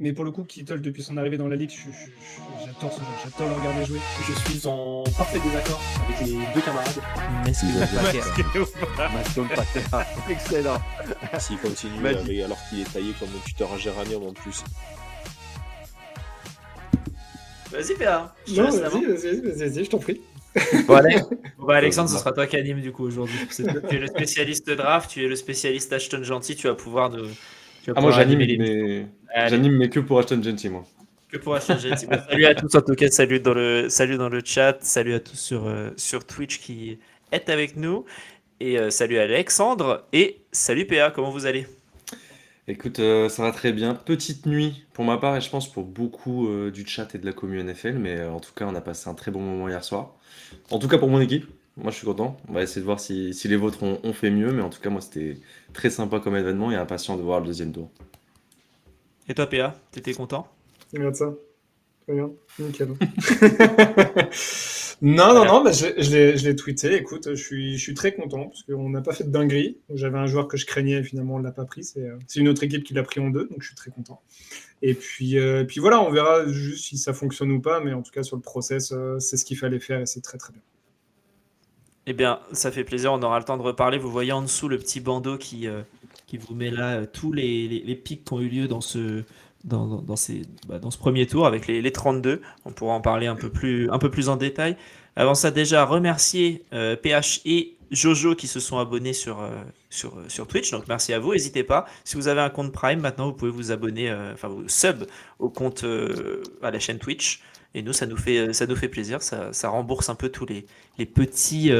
Mais pour le coup, Kittle, depuis son arrivée dans la ligue, j'adore ce joueur, j'adore le regarder jouer. Je suis en parfait désaccord avec les deux camarades. Masque Masqué ou pas. Maston Pater. Excellent. S'il continue Magique. alors qu'il est taillé comme un tuteur géranium en plus. Vas-y, PA. Non, vas-y, je t'en prie. Bon, Alexandre, ce sera toi qui anime du coup aujourd'hui. Tu es le spécialiste draft, tu es le spécialiste Ashton Gentil, tu vas pouvoir nous. Moi j'anime, animer l'émission. mais que pour Ashton Gentil, moi. Que pour Ashton Gentil. Bon, salut à tous en tout cas, salut dans le chat, salut à tous sur Twitch qui êtes avec nous. Et salut Alexandre et salut PA, comment vous allez? Écoute, ça va très bien. Petite nuit pour ma part et je pense pour beaucoup du chat et de la commu NFL, mais en tout cas on a passé un très bon moment hier soir. En tout cas pour mon équipe, moi je suis content. On va essayer de voir si les vôtres ont fait mieux, mais en tout cas moi c'était très sympa comme événement et impatient de voir le deuxième tour. Et toi PA, t'étais content? Regarde ça. Très bien, nickel. Non, mais je l'ai tweeté. Écoute, je suis très content parce qu'on n'a pas fait de dinguerie. J'avais un joueur que je craignais et finalement on l'a pas pris. C'est une autre équipe qui l'a pris en 2, donc je suis très content. Et puis voilà, on verra juste si ça fonctionne ou pas, mais en tout cas sur le process, c'est ce qu'il fallait faire et c'est très très bien. Eh bien, ça fait plaisir, on aura le temps de reparler. Vous voyez en dessous le petit bandeau qui vous met là tous les pics qui ont eu lieu dans ce premier tour avec les 32. On pourra en parler un peu plus en détail. Avant ça, déjà, remercier PH et Jojo qui se sont abonnés sur Twitch. Donc, merci à vous. N'hésitez pas. Si vous avez un compte Prime, maintenant, vous pouvez vous abonner, vous sub au compte à la chaîne Twitch. Et nous, ça nous fait plaisir. Ça rembourse un peu tous les petits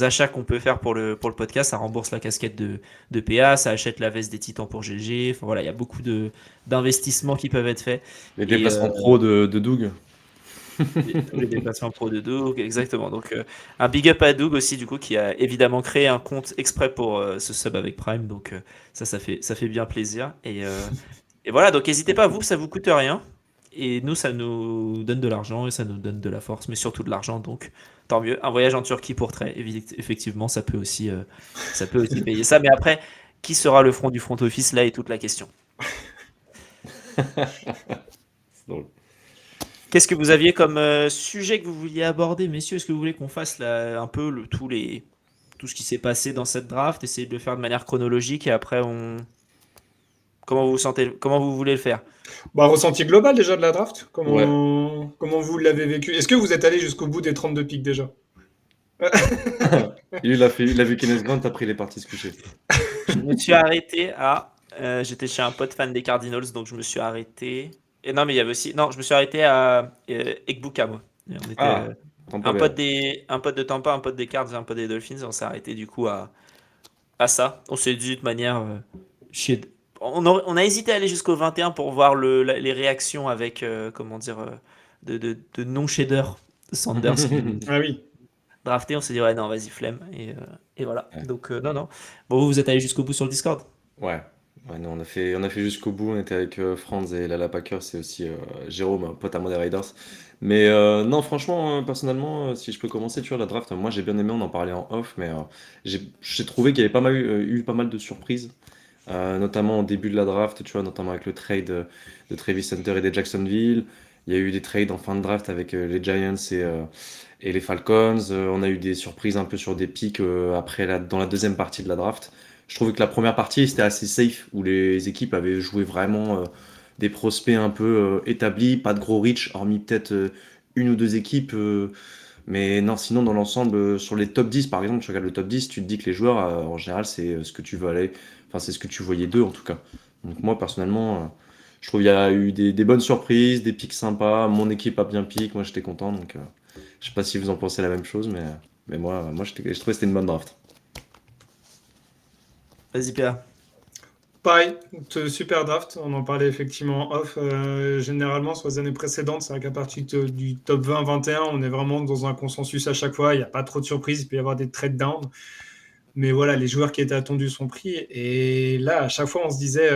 achats qu'on peut faire pour le podcast. Ça rembourse la casquette de PA, ça achète la veste des Titans pour GG. Enfin voilà, il y a beaucoup d'investissements qui peuvent être faits. Les déplacements pro de Doug. Les déplacements pro de Doug, exactement. Donc un big up à Doug aussi, du coup, qui a évidemment créé un compte exprès pour ce sub avec Prime. Donc ça fait bien plaisir. Et voilà, donc n'hésitez pas, vous, ça vous coûte rien. Et nous, ça nous donne de l'argent et ça nous donne de la force, mais surtout de l'argent. Donc, tant mieux. Un voyage en Turquie pour Trey, effectivement, ça peut aussi payer ça. Mais après, qui sera le front du front office? Là est toute la question. C'est drôle. Qu'est-ce que vous aviez comme sujet que vous vouliez aborder, messieurs? Est-ce que vous voulez qu'on fasse là, un peu tout ce qui s'est passé dans cette draft, essayer de le faire de manière chronologique et après comment vous vous sentez, comment vous voulez le faire? Ressenti global déjà de la draft. Ouais. Comment vous l'avez vécu? Est-ce que vous êtes allé jusqu'au bout des 32 pics déjà? Il a vu Kenneth Grant, après il est parti se coucher. Je me suis arrêté à. J'étais chez un pote fan des Cardinals, donc je me suis arrêté. Et non, mais il y avait aussi. Non, je me suis arrêté à Ekbuka, moi. Et on était Tampa un Bay. pote de Tampa, un pote des Cards et un pote des Dolphins. Et on s'est arrêté du coup à ça. On s'est dit de manière. On a hésité à aller jusqu'au 21 pour voir les réactions avec, comment dire, de non-shader Sanders. Ah oui. Drafté, on s'est dit ouais non vas-y flemme et voilà. Ouais. Donc non. Bon vous êtes allé jusqu'au bout sur le Discord? Ouais, non, on a fait jusqu'au bout. On était avec Franz et Lala Packer, c'est aussi Jérôme, un pote à moi des Raiders. Mais non, franchement, personnellement, si je peux commencer, tu vois, la draft, moi j'ai bien aimé, on en parlait en off, mais j'ai trouvé qu'il y avait eu pas mal de surprises, notamment au début de la draft, tu vois, notamment avec le trade de Travis Hunter et des Jacksonville. Il y a eu des trades en fin de draft avec les Giants et les Falcons. On a eu des surprises un peu sur des pics dans la deuxième partie de la draft. Je trouvais que la première partie c'était assez safe, où les équipes avaient joué vraiment des prospects un peu établis, pas de gros reach, hormis peut-être une ou deux équipes. Mais non, sinon dans l'ensemble, sur les top 10 par exemple, tu regardes le top 10, tu te dis que les joueurs, en général, c'est ce que tu veux aller. Enfin, c'est ce que tu voyais d'eux en tout cas. Donc moi personnellement, je trouve qu'il y a eu des bonnes surprises, des pics sympas. Mon équipe a bien piqué, moi j'étais content. Donc je sais pas si vous en pensez la même chose, mais moi je trouvais que c'était une bonne draft. Vas-y Pierre. Pareil, super draft, on en parlait effectivement off. Généralement, sur les années précédentes, c'est vrai qu'à partir du top 20-21, on est vraiment dans un consensus à chaque fois. Il n'y a pas trop de surprises, il peut y avoir des trade down. Mais voilà, les joueurs qui étaient attendus sont pris. Et là, à chaque fois, on se disait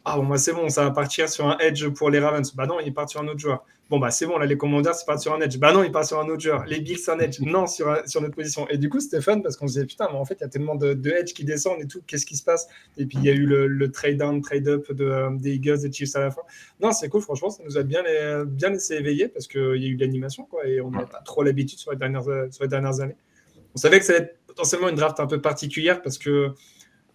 ah bon, bah, c'est bon, ça va partir sur un edge pour les Ravens. Bah non, ils partent sur un autre joueur. Bon, bah c'est bon, là, les Commanders, ils partent sur un edge. Bah non, ils partent sur un autre joueur. Les Bills, un edge. Non, sur notre position. Et du coup, c'était fun parce qu'on se disait putain, mais en fait, il y a tellement de edge qui descendent et tout. Qu'est-ce qui se passe? Et puis, il y a eu le trade-down, trade-up des Eagles, des Chiefs à la fin. Non, c'est cool, franchement, ça nous a bien laissé éveiller parce qu'il y a eu de l'animation, quoi. Et on n'avait pas trop l'habitude sur les dernières années. On savait que ça allait être potentiellement une draft un peu particulière parce que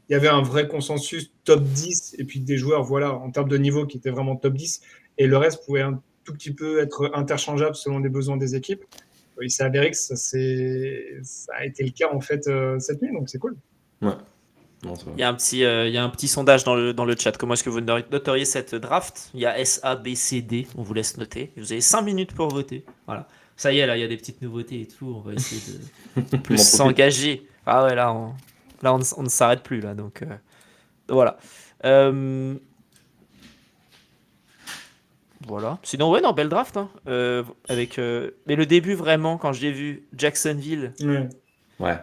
il y avait un vrai consensus top 10 et puis des joueurs, voilà, en termes de niveau qui étaient vraiment top 10 et le reste pouvait un tout petit peu être interchangeable selon les besoins des équipes. Il s'est avéré que ça a été le cas en fait cette nuit, donc c'est cool. Ouais. Non, c'est vrai. Il y a un petit sondage dans le chat. Comment est-ce que vous noteriez cette draft? Il y a S, A, B, C, D. On vous laisse noter. Vous avez 5 minutes pour voter. Voilà. Ça y est, là, il y a des petites nouveautés et tout. On va essayer de plus s'engager. Ah ouais, là, on ne s'arrête plus. Là, donc, voilà. Voilà. Sinon, ouais, non, belle draft. Hein. Mais le début, vraiment, quand j'ai vu Jacksonville Ouais.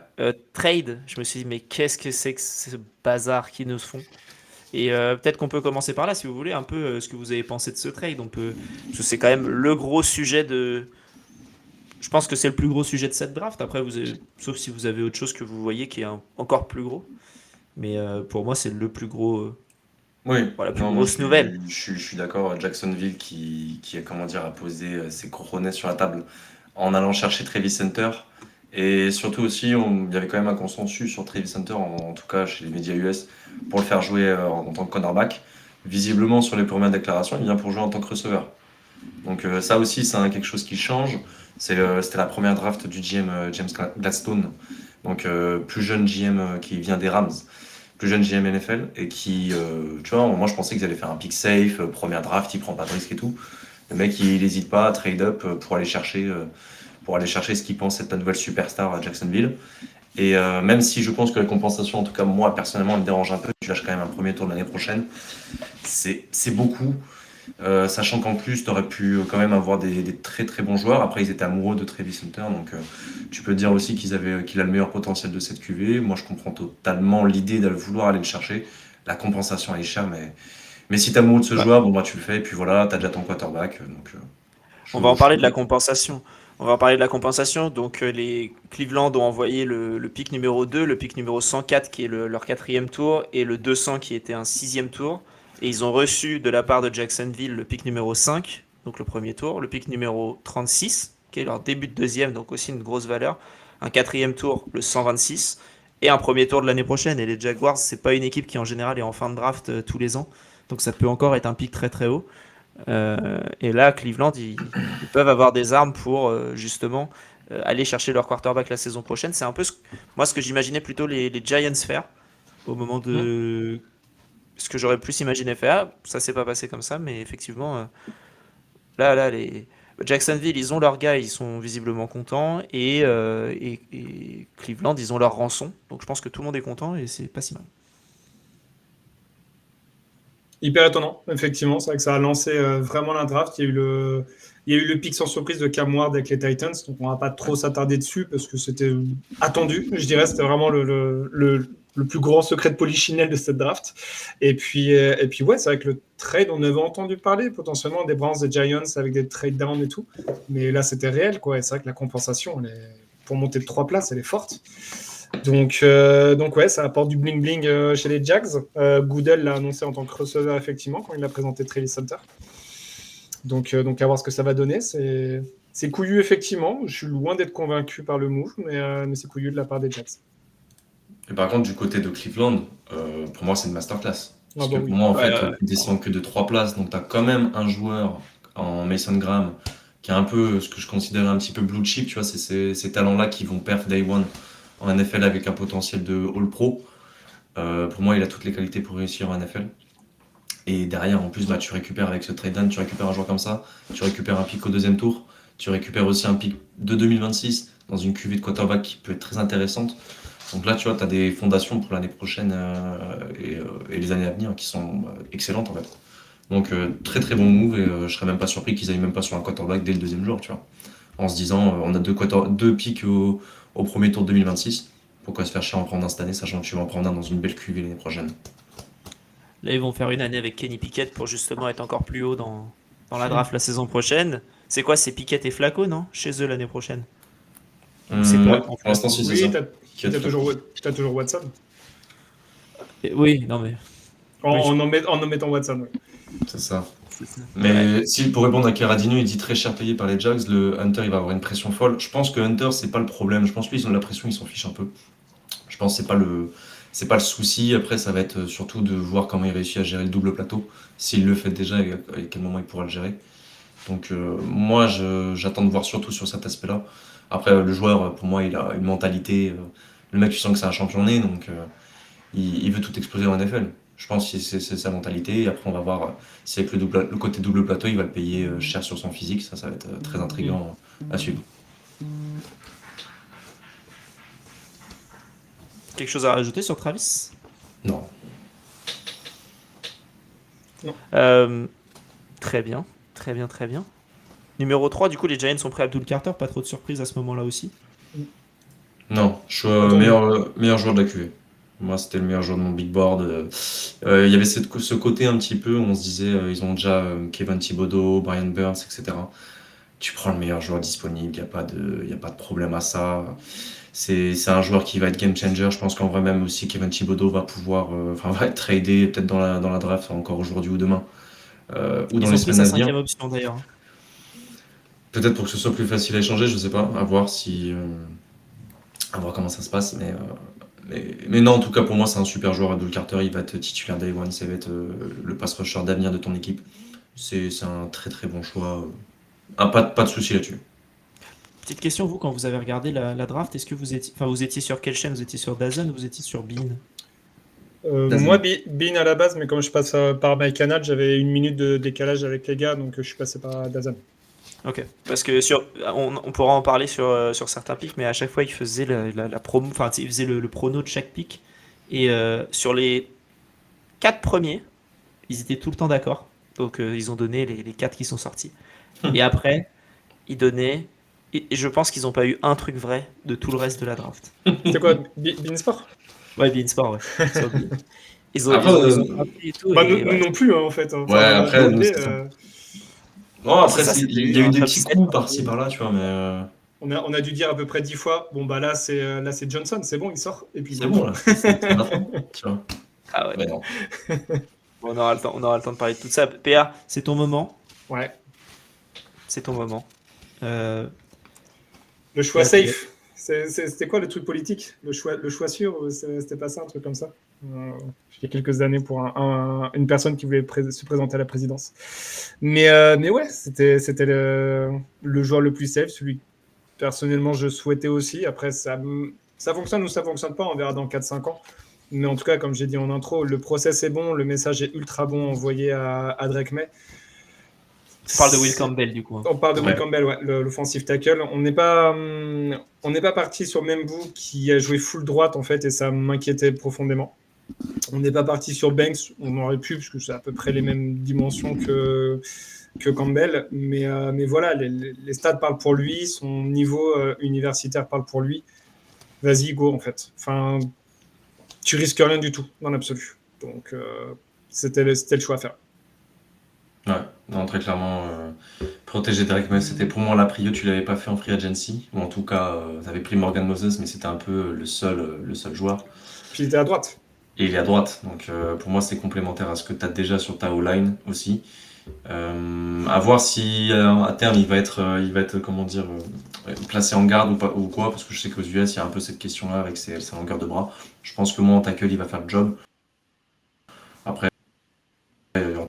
trade, je me suis dit, mais qu'est-ce que c'est que ce bazar qu'ils nous font? Et peut-être qu'on peut commencer par là, si vous voulez, un peu ce que vous avez pensé de ce trade. Parce que c'est quand même le gros sujet de... Je pense que c'est le plus gros sujet de cette draft. Après, sauf si vous avez autre chose que vous voyez qui est encore plus gros. Mais pour moi, c'est le plus gros... Oui, Voilà, plus non, moi grosse nouvelle. je suis d'accord. Jacksonville qui a, comment dire, a posé ses coronets sur la table en allant chercher Travis Hunter. Et surtout aussi, il y avait quand même un consensus sur Travis Hunter, en tout cas chez les médias US, pour le faire jouer en tant que cornerback. Visiblement, sur les premières déclarations, il vient pour jouer en tant que receveur. Donc ça aussi, c'est quelque chose qui change. C'était la première draft du GM James Gladstone, donc plus jeune GM qui vient des Rams, plus jeune GM NFL, et qui, tu vois, moi je pensais qu'ils allaient faire un pick safe, première draft, il prend pas de risque et tout. Le mec, il n'hésite pas à trade up pour aller chercher ce qu'il pense être la nouvelle superstar à Jacksonville. Et même si je pense que la compensation, en tout cas moi personnellement, me dérange un peu, tu lâches quand même un premier tour de l'année prochaine, c'est beaucoup. Sachant qu'en plus, tu aurais pu quand même avoir des très très bons joueurs. Après, ils étaient amoureux de Travis Hunter, donc tu peux dire aussi qu'il a le meilleur potentiel de cette QV. Moi, je comprends totalement l'idée de vouloir aller le chercher. La compensation elle est chère, mais si tu es amoureux de ce joueur, bon, bah, tu le fais, et puis voilà, tu as déjà ton quarterback. Donc, On va en parler de la compensation. Donc, les Cleveland ont envoyé le pick numéro 2, le pick numéro 104 qui est leur 4e tour, et le 200 qui était un 6e tour. Et ils ont reçu de la part de Jacksonville le pick numéro 5, donc le premier tour, le pick numéro 36, qui est leur début de deuxième, donc aussi une grosse valeur, un 4e tour, le 126, et un premier tour de l'année prochaine. Et les Jaguars, c'est pas une équipe qui en général est en fin de draft tous les ans, donc ça peut encore être un pick très très haut. Et là, Cleveland, ils peuvent avoir des armes pour justement aller chercher leur quarterback la saison prochaine. C'est un peu ce que j'imaginais plutôt les Giants faire au moment de... Ce que j'aurais plus imaginé faire, ça s'est pas passé comme ça, mais effectivement, là, les Jacksonville, ils ont leur gars, ils sont visiblement contents, et Cleveland, ils ont leur rançon. Donc je pense que tout le monde est content et c'est pas si mal. Hyper étonnant, effectivement. C'est vrai que ça a lancé vraiment la draft. Il y a eu le pick sans surprise de Cam Ward avec les Titans, donc on va pas trop s'attarder dessus parce que c'était attendu. Je dirais c'était vraiment le plus grand secret de polichinelle de cette draft. Et puis ouais, c'est vrai que le trade, on avait entendu parler potentiellement des Browns, des Giants avec des trade down et tout. Mais là, c'était réel, quoi. Et c'est vrai que la compensation, pour monter de 3 places, elle est forte. Donc ouais, ça apporte du bling-bling chez les Jags. Goodell l'a annoncé en tant que receveur, effectivement, quand il a présenté Travis Hunter. Donc à voir ce que ça va donner. C'est couillu, effectivement. Je suis loin d'être convaincu par le move, mais c'est couillu de la part des Jags. Et par contre, du côté de Cleveland, pour moi, c'est une masterclass. Parce que oui. pour moi, en fait, tu descends que de 3 places, donc tu as quand même un joueur en Mason Graham qui a un peu ce que je considère un petit peu blue chip, tu vois, c'est ces talents-là qui vont perf day one en NFL avec un potentiel de All-Pro. Pour moi, il a toutes les qualités pour réussir en NFL. Et derrière, en plus, bah, tu récupères avec ce trade down, tu récupères un joueur comme ça, tu récupères un pick au 2e tour, tu récupères aussi un pick de 2026 dans une QV de quarterback qui peut être très intéressante. Donc là, tu vois, tu as des fondations pour l'année prochaine et les années à venir qui sont excellentes en fait. Donc très très bon move et je serais même pas surpris qu'ils aillent même pas sur un quarterback dès le 2e jour, tu vois. En se disant, on a deux picks au premier tour de 2026, Pourquoi se faire chier à en prendre un cette année, sachant que tu vas en prendre un dans une belle cuvée l'année prochaine. Là, ils vont faire une année avec Kenny Pickett pour justement être encore plus haut dans la draft la saison prochaine. C'est quoi? C'est Pickett et Flacco, non? Chez eux l'année prochaine. C'est pas Ouais, en pour fait. l'instant, si c'est Oui, ça. t'as toujours Watson. Oui, non mais. Oui, En omettant Watson, oui. C'est ça. c'est ça. Mais si pour répondre à Keradino, il dit très cher payé par les Jags, le Hunter il va avoir une pression folle. Je pense que Hunter c'est pas le problème. Je pense que lui ils ont de la pression, ils s'en fichent un peu. Je pense que c'est pas le souci. Après ça va être surtout de voir comment il réussit à gérer le double plateau. S'il le fait déjà et à quel moment il pourra le gérer. Donc moi j'attends de voir surtout sur cet aspect-là. Après le joueur pour moi il a une mentalité. Le mec tu sens que c'est un champion né donc il veut tout exploser en NFL. Je pense que c'est sa mentalité. Et après, on va voir si avec le côté double plateau, il va le payer cher sur son physique. Ça va être très intriguant à suivre. Quelque chose à rajouter sur Travis? Non. Très bien, très bien, très bien. Numéro 3, du coup, les Giants sont prêts à Abdul Carter, pas trop de surprise à ce moment-là aussi. Non, je suis meilleur joueur de la QV. Moi, c'était le meilleur joueur de mon big board. Il y avait ce côté un petit peu où on se disait, ils ont déjà Kevin Thibodeau, Brian Burns, etc. Tu prends le meilleur joueur disponible, il n'y a pas de problème à ça. C'est un joueur qui va être game changer. Je pense qu'en vrai, même aussi, Kevin Thibodeau va pouvoir va être tradé peut-être dans la draft encore aujourd'hui ou demain. Ou dans Ils les ont pris semaines sa à venir. 5e option d'ailleurs. Peut-être pour que ce soit plus facile à échanger, je sais pas, à voir à voir comment ça se passe, mais non, en tout cas pour moi c'est un super joueur. Abdul Carter, il va être titulaire day one, ça va être le pass rusher d'avenir de ton équipe. C'est un très très bon choix. Pas de souci là-dessus. Petite question, vous, quand vous avez regardé la draft, est-ce que vous étiez sur quelle chaîne? Vous étiez sur DAZN ou vous étiez sur Bein? Moi, Bean à la base, mais comme je passe par MyCanal, j'avais 1 minute de décalage avec les gars, donc je suis passé par Dazan. Ok, parce que on pourra en parler sur certains pics, mais à chaque fois il faisait la promo, enfin il faisait le prono de chaque pic, et sur les 4 premiers, ils étaient tout le temps d'accord, donc ils ont donné les 4 qui sont sortis. Et après, ils donnaient, et je pense qu'ils n'ont pas eu un truc vrai de tout le reste de la draft. C'est quoi, Beansport? Ouais, Beansport, ouais. Sur Bein. Ils ont Après, drafté et tout, Bah, et nous ouais. non plus, hein, en fait. Enfin, Ouais, après, dans nous, l'idée, c'est ça. Non, après, c'est ça, il y a eu un des top petits 7, coups par-ci par-là, tu vois, mais on a dû dire à peu près 10 fois, bon bah là c'est Johnson, c'est bon, il sort, et puis c'est bon là. C'est la fin, tu vois. Ah ouais. Mais non. Bon, on aura le temps de parler de tout ça. PA, c'est ton moment. Ouais, C'est ton moment. Euh, le choix Ouais, safe. C'était quoi le truc politique? Le choix sûr, c'était pas ça, un truc comme ça? Il y a quelques années pour une personne qui voulait se présenter à la présidence. Mais ouais, c'était le joueur le plus safe, celui que personnellement je souhaitais aussi. Après, ça fonctionne ou ça fonctionne pas, on verra dans 4-5 ans. Mais en tout cas, comme j'ai dit en intro, le process est bon, le message est ultra bon envoyé à Drake May. on parle de Will Campbell du coup. Hein. On parle de Will Ouais. Campbell, ouais, l'offensive tackle. On n'est pas parti sur Membu qui a joué full droite en fait, et ça m'inquiétait profondément. On n'est pas parti sur Banks, on aurait pu parce que c'est à peu près les mêmes dimensions que Campbell, mais voilà, les stats parlent pour lui, son niveau universitaire parle pour lui. Vas-y, go en fait. Enfin, tu risques rien du tout dans l'absolu. Donc c'était le choix à faire. Ouais, non, très clairement, protéger Derek May, c'était pour moi la prio. Tu l'avais pas fait en free agency, ou en tout cas, tu avais pris Morgan Moses, mais c'était un peu le seul joueur. Puis il était à droite. Et il est à droite, donc pour moi c'est complémentaire à ce que tu as déjà sur ta O-line aussi. À voir si à terme il va être comment dire, placé en garde ou pas ou quoi, parce que je sais qu'aux US il y a un peu cette question-là avec ses longueurs de bras. Je pense que moi en tackle il va faire le job. Après, il y aura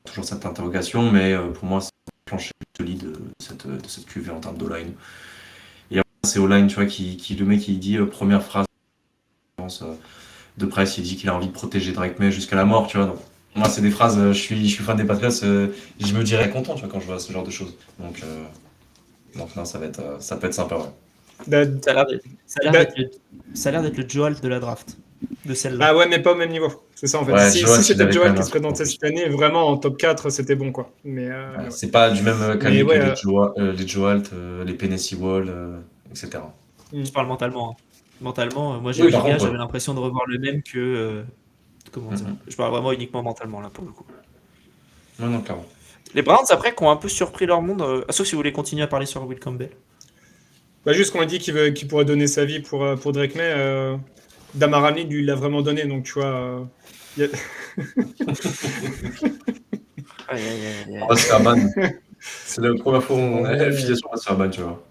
toujours cette interrogation, mais pour moi c'est le plancher solide de cette QV en termes d'O-line. Et après c'est O-line, tu vois, le mec qui dit première phrase de presse, il dit qu'il a envie de protéger Drake May jusqu'à la mort, tu vois. Donc, moi, c'est des phrases, je suis fan des Patriots, je me dirais content, tu vois, quand je vois ce genre de choses. Donc non, ça peut être sympa, ouais. Ça a l'air d'être le Joel de la draft. De celle-là. Ah ouais, mais pas au même niveau. C'est ça en fait. Ouais, si Joel, c'était il avait Joel quand qui même se présentait cette année, vraiment en top 4, c'était bon quoi. Mais ouais. C'est pas du même calibre ouais, que les Joe Alt, les Penesi Wall, etc. Je parle mentalement. Hein. Mentalement, moi, Oui, les par gars, contre, j'avais ouais. l'impression de revoir le même que. Comment dire? Mhm. Je parle vraiment uniquement mentalement, là, pour le coup. Ouais, non, clairement. Les Browns, après, qui ont un peu surpris leur monde, sauf si vous voulez continuer à parler sur Will Campbell. Bah, juste qu'on a dit qu'il pourrait donner sa vie pour Drake May. Damar Hamlin, lui, il l'a vraiment donné. Donc, tu vois. Y a- Aïe, aïe, aïe, aïe. On va se faire ban. C'est la première fois où on a l'affiliation, on va se faire ban, tu vois.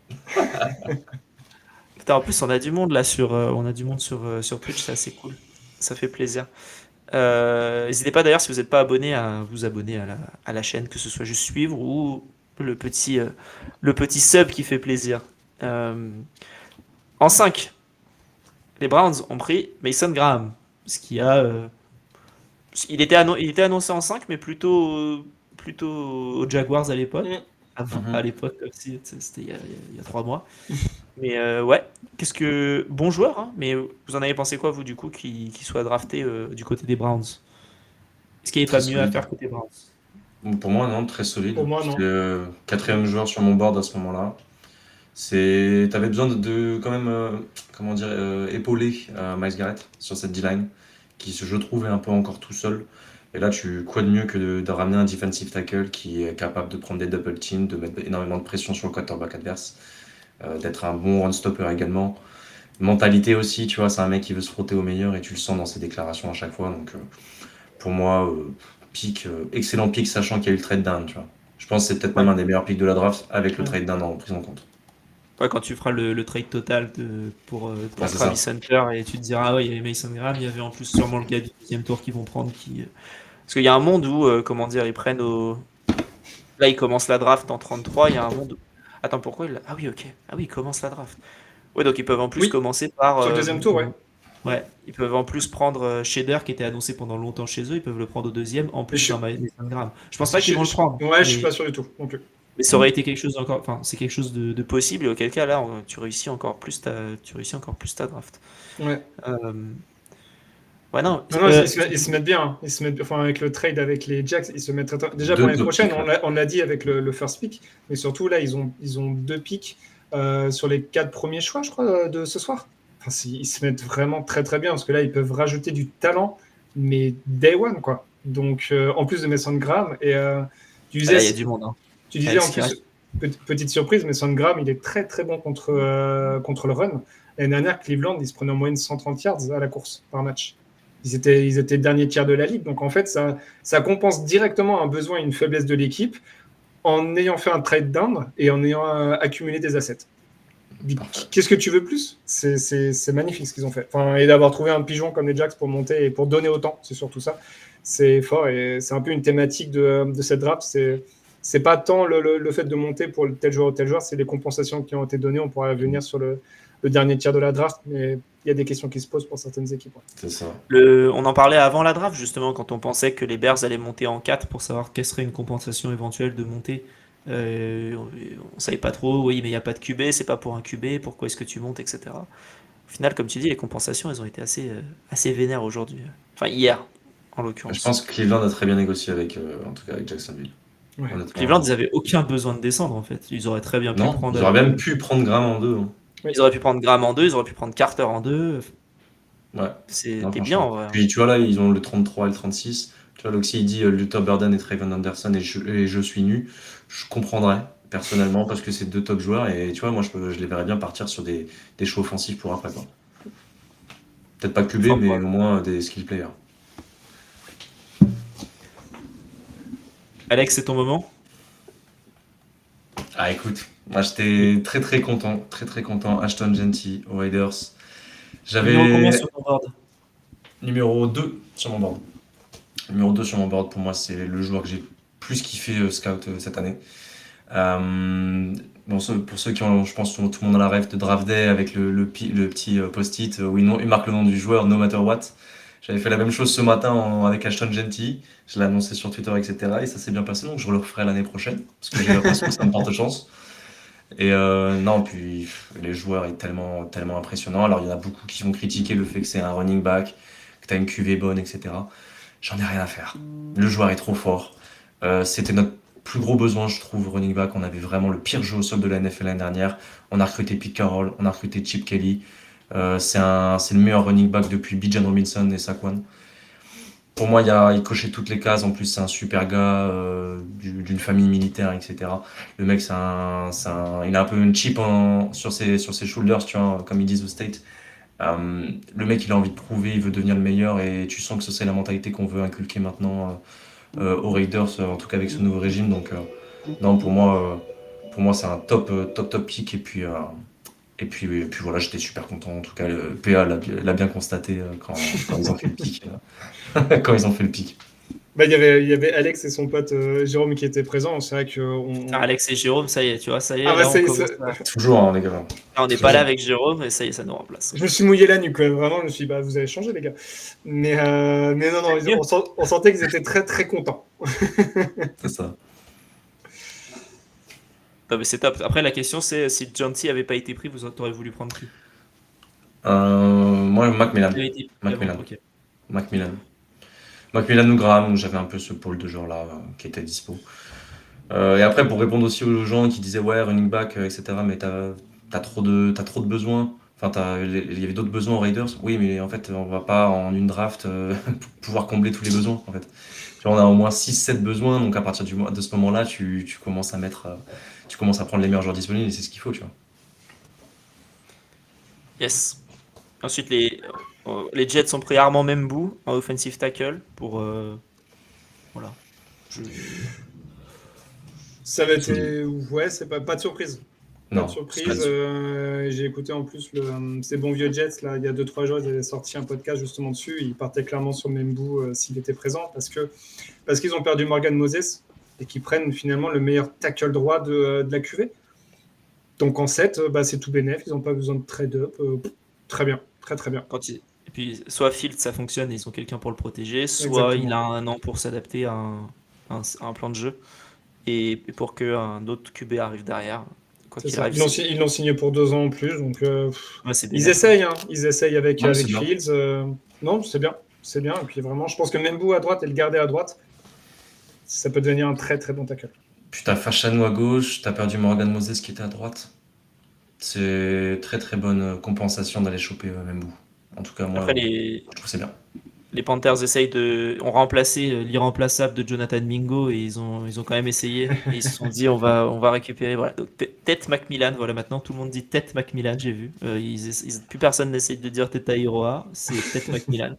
Putain, en plus, on a du monde là on a du monde sur Twitch, c'est assez cool. Ça fait plaisir. N'hésitez pas d'ailleurs si vous n'êtes pas abonné à vous abonner à la chaîne, que ce soit juste suivre ou le petit sub qui fait plaisir. Euh, En 5, les Browns ont pris Mason Graham. Ce qui a. Il était annoncé en 5, mais plutôt aux Jaguars à l'époque. Mm. À l'époque, comme si c'était il y a 3 mois. Mais ouais, bon joueur, hein, mais vous en avez pensé quoi, vous, du coup, qu'il soit drafté du côté des Browns? Est-ce qu'il n'y avait Très pas mieux à solide. faire côté Browns? Pour moi, non, très solide. Pour moi, non. C'était quatrième joueur sur mon board à ce moment-là. T'avais besoin de quand même, comment dire, épauler Myles Garrett sur cette D-line, qui je trouve est un peu encore tout seul. Et là, quoi de mieux que de ramener un defensive tackle qui est capable de prendre des double teams, de mettre énormément de pression sur le quarterback adverse, d'être un bon run stopper également. Mentalité aussi, tu vois, c'est un mec qui veut se frotter au meilleur et tu le sens dans ses déclarations à chaque fois. Donc, pour moi, excellent pick, sachant qu'il y a eu le trade down, tu vois. Je pense que c'est peut-être même un des meilleurs picks de la draft avec le trade down en prise en compte. Ouais, quand tu feras le trade total pour Ouais, c'est Travis ça. Hunter et tu te diras, ah ouais, il y avait Mason Graham, il y avait en plus sûrement le gars du deuxième tour qu'ils vont prendre. Parce qu'il y a un monde où, comment dire, ils prennent au. Là, ils commencent la draft en 33, il y a un monde où. Attends, pourquoi il. Ah oui, ok. Ah oui, ils commencent la draft. Ouais, donc ils peuvent en plus Oui, commencer par. sur le deuxième tour, ouais. Ouais, ils peuvent en plus prendre Shader qui était annoncé pendant longtemps chez eux, ils peuvent le prendre au deuxième, en plus je- d'un Mason Graham. Je pense pas qu'ils vont le prendre, Ouais, je suis mais, pas sûr du tout non plus. mais ça aurait été quelque chose encore, enfin c'est quelque chose de possible et auquel cas là tu réussis encore plus ta draft. Ouais. Euh, Ouais non, Non, ils se mettent bien. Hein. Ils se mettent, enfin, avec le trade avec les Jacks, ils se mettent déjà pour l'année prochaine. On l'a dit avec le first pick, mais surtout là, ils ont 2 picks sur les 4 premiers choix, je crois, de ce soir. Enfin, ils se mettent vraiment très très bien parce que là, ils peuvent rajouter du talent, mais day one quoi. Donc en plus de Mason Graham et tu disais, là, il y a du monde. Hein. tu disais en plus, petite surprise, Mason Graham, il est très très bon contre le run. L'année dernière, Cleveland, ils se prenaient en moyenne 130 yards à la course par match. Ils étaient dernier tiers de la ligue. Donc, en fait, ça compense directement un besoin et une faiblesse de l'équipe en ayant fait un trade down et en ayant accumulé des assets. Qu'est-ce que tu veux plus? C'est magnifique ce qu'ils ont fait. Enfin, et d'avoir trouvé un pigeon comme les Jacks pour monter et pour donner autant, c'est surtout ça. C'est fort et c'est un peu une thématique de cette draft. C'est pas tant le fait de monter pour tel joueur, c'est les compensations qui ont été données. On pourra revenir sur le dernier tiers de la draft, mais il y a des questions qui se posent pour certaines équipes. Ouais. C'est ça. On en parlait avant la draft, justement, quand on pensait que les Bears allaient monter en 4 pour savoir quelle serait une compensation éventuelle de montée. On savait pas trop, oui, mais il n'y a pas de QB, c'est pas pour un QB, pourquoi est-ce que tu montes, etc. Au final, comme tu dis, les compensations, elles ont été assez vénères aujourd'hui. Enfin, hier, en l'occurrence. Je pense que Cleveland a très bien négocié en tout cas avec Jacksonville. Ouais. Cleveland, ils avaient aucun besoin de descendre, en fait. Ils auraient très bien pu prendre... Ils auraient même pu prendre Graham en 2. Hein. Ils auraient pu prendre Graham en 2, ils auraient pu prendre Carter en 2. Ouais. C'était bien, en vrai. Puis tu vois là, ils ont le 33 et le 36. Tu vois, Loxy, il dit Luther Burden et Trayvon Anderson et je suis nu. Je comprendrais, personnellement, parce que c'est 2 top joueurs. Et tu vois, moi, je les verrais bien partir sur des choix offensifs pour après. Quoi. Peut-être pas QB, mais au moins des skill players. Alex, c'est ton moment? Ah, écoute, moi, j'étais très très content. Très très content. Ashton Jeanty aux Raiders. J'avais combien sur ton board? Numéro 2 sur mon board. Numéro 2 sur mon board, pour moi, c'est le joueur que j'ai plus kiffé scout cette année. Bon, pour ceux qui ont, je pense, tout le monde a la rêve de Draft Day avec le petit post-it où il marque le nom du joueur, no matter what. J'avais fait la même chose ce matin avec Ashton Jeanty. Je l'ai annoncé sur Twitter, etc. Et ça s'est bien passé, donc je le referai l'année prochaine. Parce que j'ai l'impression que ça me porte chance. Et non, puis les joueurs est tellement, tellement impressionnant. Alors, il y en a beaucoup qui vont critiquer le fait que c'est un running back, que tu as une QV bonne, etc. J'en ai rien à faire. Le joueur est trop fort. C'était notre plus gros besoin, je trouve, running back. On avait vraiment le pire jeu au sol de la NFL l'année dernière. On a recruté Pete Carroll, on a recruté Chip Kelly. C'est le meilleur running back depuis Bijan Robinson et Saquon. Pour moi, il cochait toutes les cases. En plus, c'est un super gars d'une famille militaire, etc. Le mec, il a un peu une chip sur ses shoulders, tu vois, comme ils disent au State. Le mec, il a envie de prouver, il veut devenir le meilleur, et tu sens que c'est la mentalité qu'on veut inculquer maintenant aux Raiders, en tout cas avec ce nouveau régime. Donc, non, pour moi, c'est un top pick. Et puis voilà, j'étais super content. En tout cas, le PA l'a bien constaté quand ils ont fait le pick. Quand ils ont fait le pick. Bah, il y avait Alex et son pote Jérôme qui étaient présents. C'est vrai que Alex et Jérôme, ça y est, tu vois, ça y est. Ah, bah, là, ça y est, on commence à- Toujours, hein, les gars. Ah, on n'est pas là avec Jérôme, et ça y est, ça nous remplace. je me suis mouillé la nuque, vraiment. Je me suis dit, bah, vous avez changé, les gars. Mais non, on sentait qu'ils étaient très, très contents. C'est ça. Non, mais c'est top. Après, la question, c'est si Jonty avait pas été pris, vous auriez voulu prendre qui? Moi, Macmillan. Il avait été pris Macmillan. avant, ok. Macmillan ou Graham, où j'avais un peu ce pôle de joueurs là qui était dispo. Et après, pour répondre aussi aux gens qui disaient ouais, running back, etc., mais t'as trop de besoins. Enfin, il y avait d'autres besoins aux Raiders. Oui, mais en fait, on va pas en une draft pouvoir combler tous les besoins. En fait, tu vois, on a au moins 6-7 besoins, donc à partir de ce moment-là, tu commences à tu commences à prendre les meilleurs joueurs disponibles, et c'est ce qu'il faut, tu vois. Yes. Ensuite, les Jets ont pris Armand Membou en offensive tackle pour. Voilà. Ça va être. Ouais, c'est pas de surprise. Pas Non, de c'est surprise. pas J'ai écouté en plus ces bons vieux Jets. Là, il y a 2-3 jours, ils avaient sorti un podcast justement dessus. Ils partaient clairement sur Membou s'il était présent parce qu'ils ont perdu Morgan Moses et qu'ils prennent finalement le meilleur tackle droit de la QV. Donc en 7, c'est tout bénef. Ils n'ont pas besoin de trade-up. Très bien. Très, très bien. Et puis, soit Field, ça fonctionne et ils ont quelqu'un pour le protéger, soit Exactement. il a un an pour s'adapter à un plan de jeu et pour qu'un autre QB arrive derrière. Quoi C'est qu'il ça. arrive, Ils l'ont signé pour 2 ans en plus. Donc, ouais, c'est ils bénéf. essayent. Hein. Ils essayent avec Ouais, c'est bien. Fields. Non, c'est bien. C'est bien. Et puis vraiment, je pense que Membou à droite et le garder à droite, ça peut devenir un très, très bon tackle. Puis t'as Fashanu à gauche, t'as perdu Morgan Moses qui était à droite. C'est très très bonne compensation d'aller choper Membou. En tout cas, moi, Après, je trouve que c'est bien. les Panthers ont remplacé l'irremplaçable de Jonathan Mingo et ils ont quand même essayé. Et ils se sont dit on va récupérer. Voilà. Donc Tête Macmillan, voilà, maintenant tout le monde dit Tête Macmillan, j'ai vu. Plus personne n'essaye de dire Teta Iroha, c'est Tête Macmillan.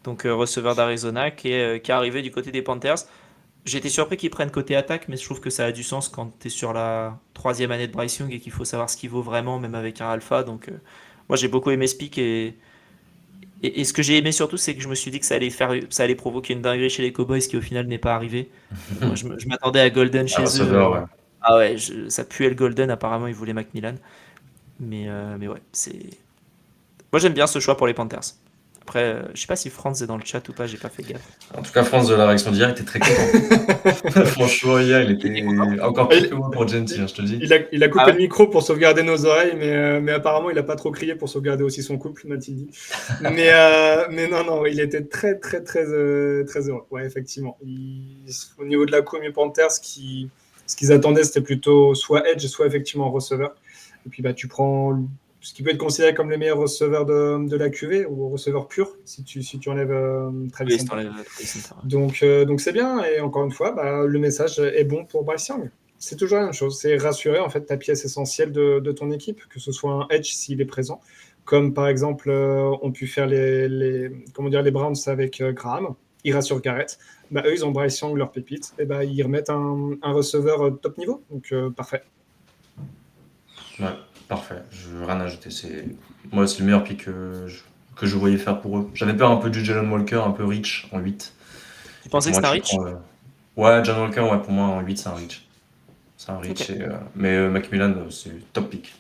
Donc receveur d'Arizona qui est arrivé du côté des Panthers. J'ai été surpris qu'ils prennent côté attaque, mais je trouve que ça a du sens quand tu es sur la 3e année de Bryce Young et qu'il faut savoir ce qu'il vaut vraiment, même avec un alpha. Donc moi j'ai beaucoup aimé ce pick et ce que j'ai aimé surtout, c'est que je me suis dit que ça allait provoquer une dinguerie chez les Cowboys, qui au final n'est pas arrivé. Moi, je m'attendais à Golden chez eux. receveur, ouais. Ah ouais, ça puait le Golden. Apparemment, ils voulaient Macmillan. Mais ouais, moi j'aime bien ce choix pour les Panthers. Après, je sais pas si Franz est dans le chat ou pas, j'ai pas fait gaffe. En tout cas, France de la réaction d'hier était très content. Franchement, hier, il était encore plus que moi pour Genty, je te le dis. Il a coupé Ah ouais le micro pour sauvegarder nos oreilles, mais apparemment, il n'a pas trop crié pour sauvegarder aussi son couple, m'a-t-il dit. Mais non, il était très, très, très, très heureux. Ouais, effectivement. Au niveau de la commune Panthers, ce qu'ils attendaient, c'était plutôt soit edge, soit effectivement receveur. Et puis, tu prends ce qui peut être considéré comme les meilleurs receveurs de la QV ou receveurs purs, si tu enlèves Travis Oui, Hunter. c'est dans Travis Hunter, ouais. Donc c'est bien, et encore une fois, le message est bon pour Bryce Young. C'est toujours la même chose, c'est rassurer en fait ta pièce essentielle de ton équipe, que ce soit un edge s'il est présent, comme par exemple ont pu faire les Browns avec Graham, ils rassurent Garrett. Eux ils ont Bryce Young, leur pépite, et ils remettent un receveur top niveau, donc parfait. Ouais, parfait. Je n'ai rien à ajouter. Moi, c'est le meilleur pick que je voyais faire pour eux. J'avais peur un peu du Jalen Walker, un peu rich en 8. Tu pensais que c'était un reach? Ouais, Jalen Walker, ouais, pour moi, en 8, c'est un reach. C'est un reach. Ok. Mais Macmillan, c'est top pick.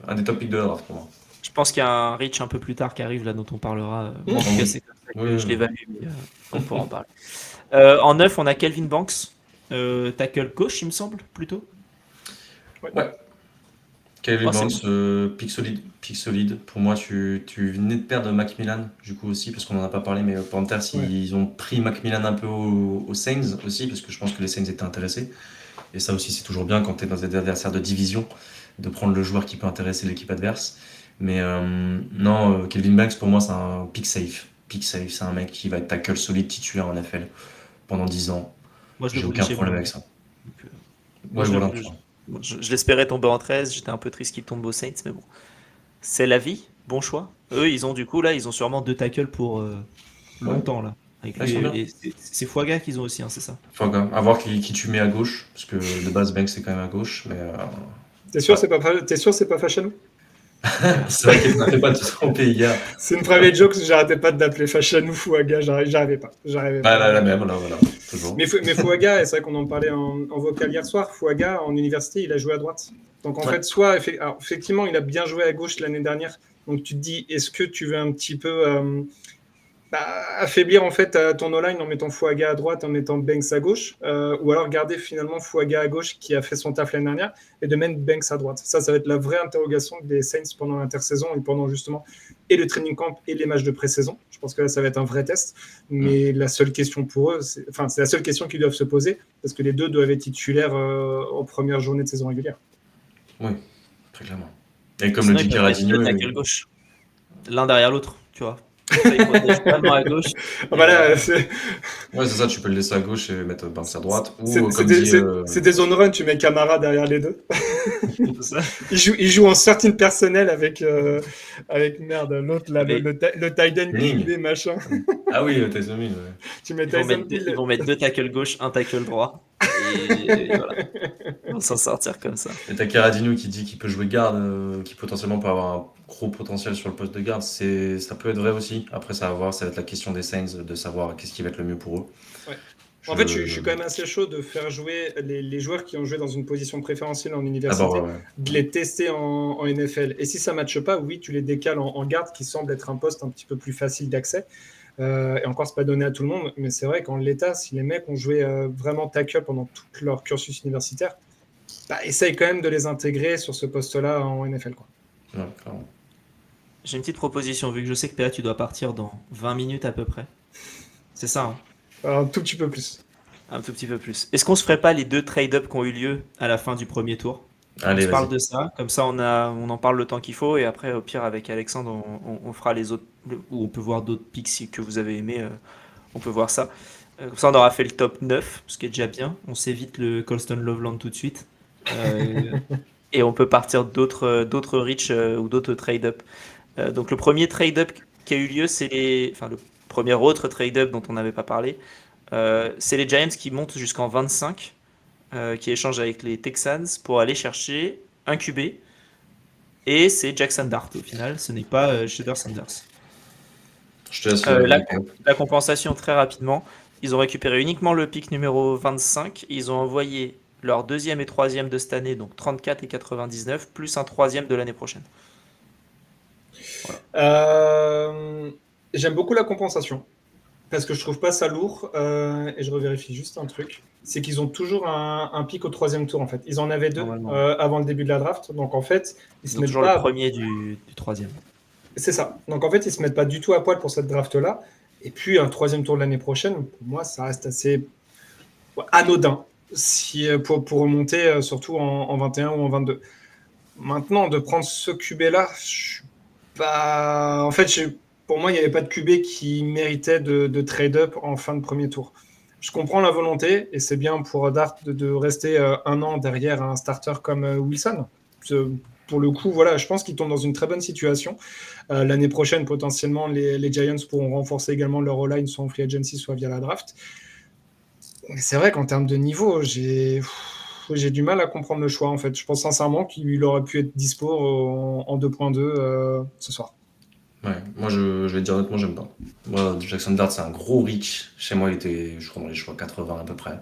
Un des top picks de la draft pour moi. Je pense qu'il y a un reach un peu plus tard qui arrive, là, dont on parlera. Moi, en tout Oui. cas, c'est comme ça que Oui. je l'évalue, mais on pourra en parler. En 9, on a Kelvin Banks, tackle gauche, il me semble, plutôt. Ouais. Kelvin Banks, pick solide. Pour moi, tu venais de perdre Macmillan, du coup aussi, parce qu'on n'en a pas parlé, mais Panthers, ils ont pris Macmillan un peu aux Saints aussi, parce que je pense que les Saints étaient intéressés. Et ça aussi, c'est toujours bien quand tu es dans des adversaires de division, de prendre le joueur qui peut intéresser l'équipe adverse. Mais non, Kelvin Banks, pour moi, c'est un pick safe. Pick safe, c'est un mec qui va être tackle solide titulaire en NFL pendant 10 ans. Moi, je le J'ai voulais aucun chez problème moi. avec ça. Donc, Ouais, je, voilà. le- je l'espérais tomber en 13. J'étais un peu triste qu'il tombe aux Saints, mais bon. C'est la vie. Bon choix. Eux, ils ont sûrement 2 tackles pour longtemps, là. Avec Là, ils sont bien. et c'est Fuaga qu'ils ont aussi, hein, c'est ça. Faut quand même à voir qui tu mets à gauche, parce que de base, Banks, c'est quand même à gauche. Mais T'es sûr, Ouais. t'es sûr c'est pas Fashanu? c'est vrai qu'il n'a fait pas de te tromper hier. C'est une private joke, j'arrêtais pas de l'appeler Fashanu Fouaga, j'arrivais pas. Ah, la même, là, voilà. Toujours. Mais Fouaga, et c'est vrai qu'on en parlait en vocal hier soir, Fouaga, en université, il a joué à droite. Donc en Ouais. fait, alors, effectivement, il a bien joué à gauche l'année dernière. Donc tu te dis, est-ce que tu veux un petit peu affaiblir en fait ton O-line en mettant Fouaga à droite, en mettant Banks à gauche, ou alors garder finalement Fouaga à gauche qui a fait son taf l'année dernière et de mettre Banks à droite. Ça va être la vraie interrogation des Saints pendant l'intersaison et pendant justement et le training camp et les matchs de pré-saison. Je pense que là, ça va être un vrai test. Mais la seule question pour eux, c'est la seule question qu'ils doivent se poser parce que les deux doivent être titulaires en première journée de saison régulière. Oui, très clairement. Et comme Sinon, le ils dit peuvent mettre 2 Caradinho, tackles gauche. L'un derrière l'autre, tu vois. Ça, ils protègent vraiment à gauche. Voilà, ouais, c'est ça, tu peux le laisser à gauche et mettre Banks à droite. Ou c'est comme dit. des zone run, tu mets Camara derrière les deux. C'est ça. Il joue en sortie personnelle avec merde, l'autre là, Avec- le tight end Henning. QB machin. Ah oui, Tyson Hill, ouais. Tu mets Ils vont, Tyson mettre, Hill. ils vont mettre 2 tackles gauche, un tackle droit. Et voilà. Ils vont s'en sortir comme ça. Et t'as Caradinho qui dit qu'il peut jouer garde, qui potentiellement peut avoir un gros potentiel sur le poste de garde. Ça peut être vrai aussi. Après, ça va être la question des Saints de savoir qu'est-ce qui va être le mieux pour eux. Ouais. En fait, je suis quand même assez chaud de faire jouer les joueurs qui ont joué dans une position préférentielle en université, ouais. de les tester en NFL. Et si ça ne matche pas, oui, tu les décales en garde, qui semble être un poste un petit peu plus facile d'accès. Et encore, c'est pas donné à tout le monde, mais c'est vrai qu'en l'état, si les mecs ont joué vraiment tackle pendant tout leur cursus universitaire, essaye quand même de les intégrer sur ce poste-là en NFL, quoi. Ouais, clairement. J'ai une petite proposition, vu que je sais que PA, tu dois partir dans 20 minutes à peu près. C'est ça, hein? Alors, un tout petit peu plus. Un tout petit peu plus. Est-ce qu'on se ferait pas les 2 trade-up qui ont eu lieu à la fin du premier tour? Allez, On se parle vas-y. de ça, comme ça on en parle le temps qu'il faut, et après au pire avec Alexandre on fera les autres, ou on peut voir d'autres picks que vous avez aimés, on peut voir ça. Comme ça on aura fait le top 9, ce qui est déjà bien, on s'évite le Colston Loveland tout de suite. Et on peut partir d'autres reach ou d'autres trade-up. Donc le premier trade-up qui a eu lieu, le premier autre trade-up dont on n'avait pas parlé, c'est les Giants qui montent jusqu'en 25, qui échangent avec les Texans pour aller chercher un QB. Et c'est Jackson Dart au final, ce n'est pas Shedeur Sanders. Je te laisse. La compensation très rapidement, ils ont récupéré uniquement le pick numéro 25, ils ont envoyé leur deuxième et troisième de cette année, donc 34 et 99, plus un troisième de l'année prochaine. J'aime beaucoup la compensation parce que je trouve pas ça lourd et je revérifie juste un truc, c'est qu'ils ont toujours un pic au troisième tour en fait. Ils en avaient 2 avant le début de la draft, donc en fait ils se mettent toujours pas le premier du troisième. C'est ça. Donc en fait ils se mettent pas du tout à poil pour cette draft là. Et puis un troisième tour de l'année prochaine, pour moi ça reste assez anodin pour remonter surtout en 21 ou en 22. Maintenant de prendre ce QB là, je suis pas. En fait, pour moi, il n'y avait pas de QB qui méritait de trade-up en fin de premier tour. Je comprends la volonté, et c'est bien pour Dart de rester un an derrière un starter comme Wilson. Pour le coup, voilà, je pense qu'ils tombent dans une très bonne situation. L'année prochaine, potentiellement, les Giants pourront renforcer également leur O-line, soit en free agency, soit via la draft. Mais c'est vrai qu'en termes de niveau, j'ai du mal à comprendre le choix, en fait. Je pense sincèrement qu'il aurait pu être dispo en 2.2 ce soir. Ouais, moi je vais te dire honnêtement, j'aime pas. Moi, Jackson Dart, c'est un gros reach. Chez moi, il était, je crois, dans les choix 80 à peu près.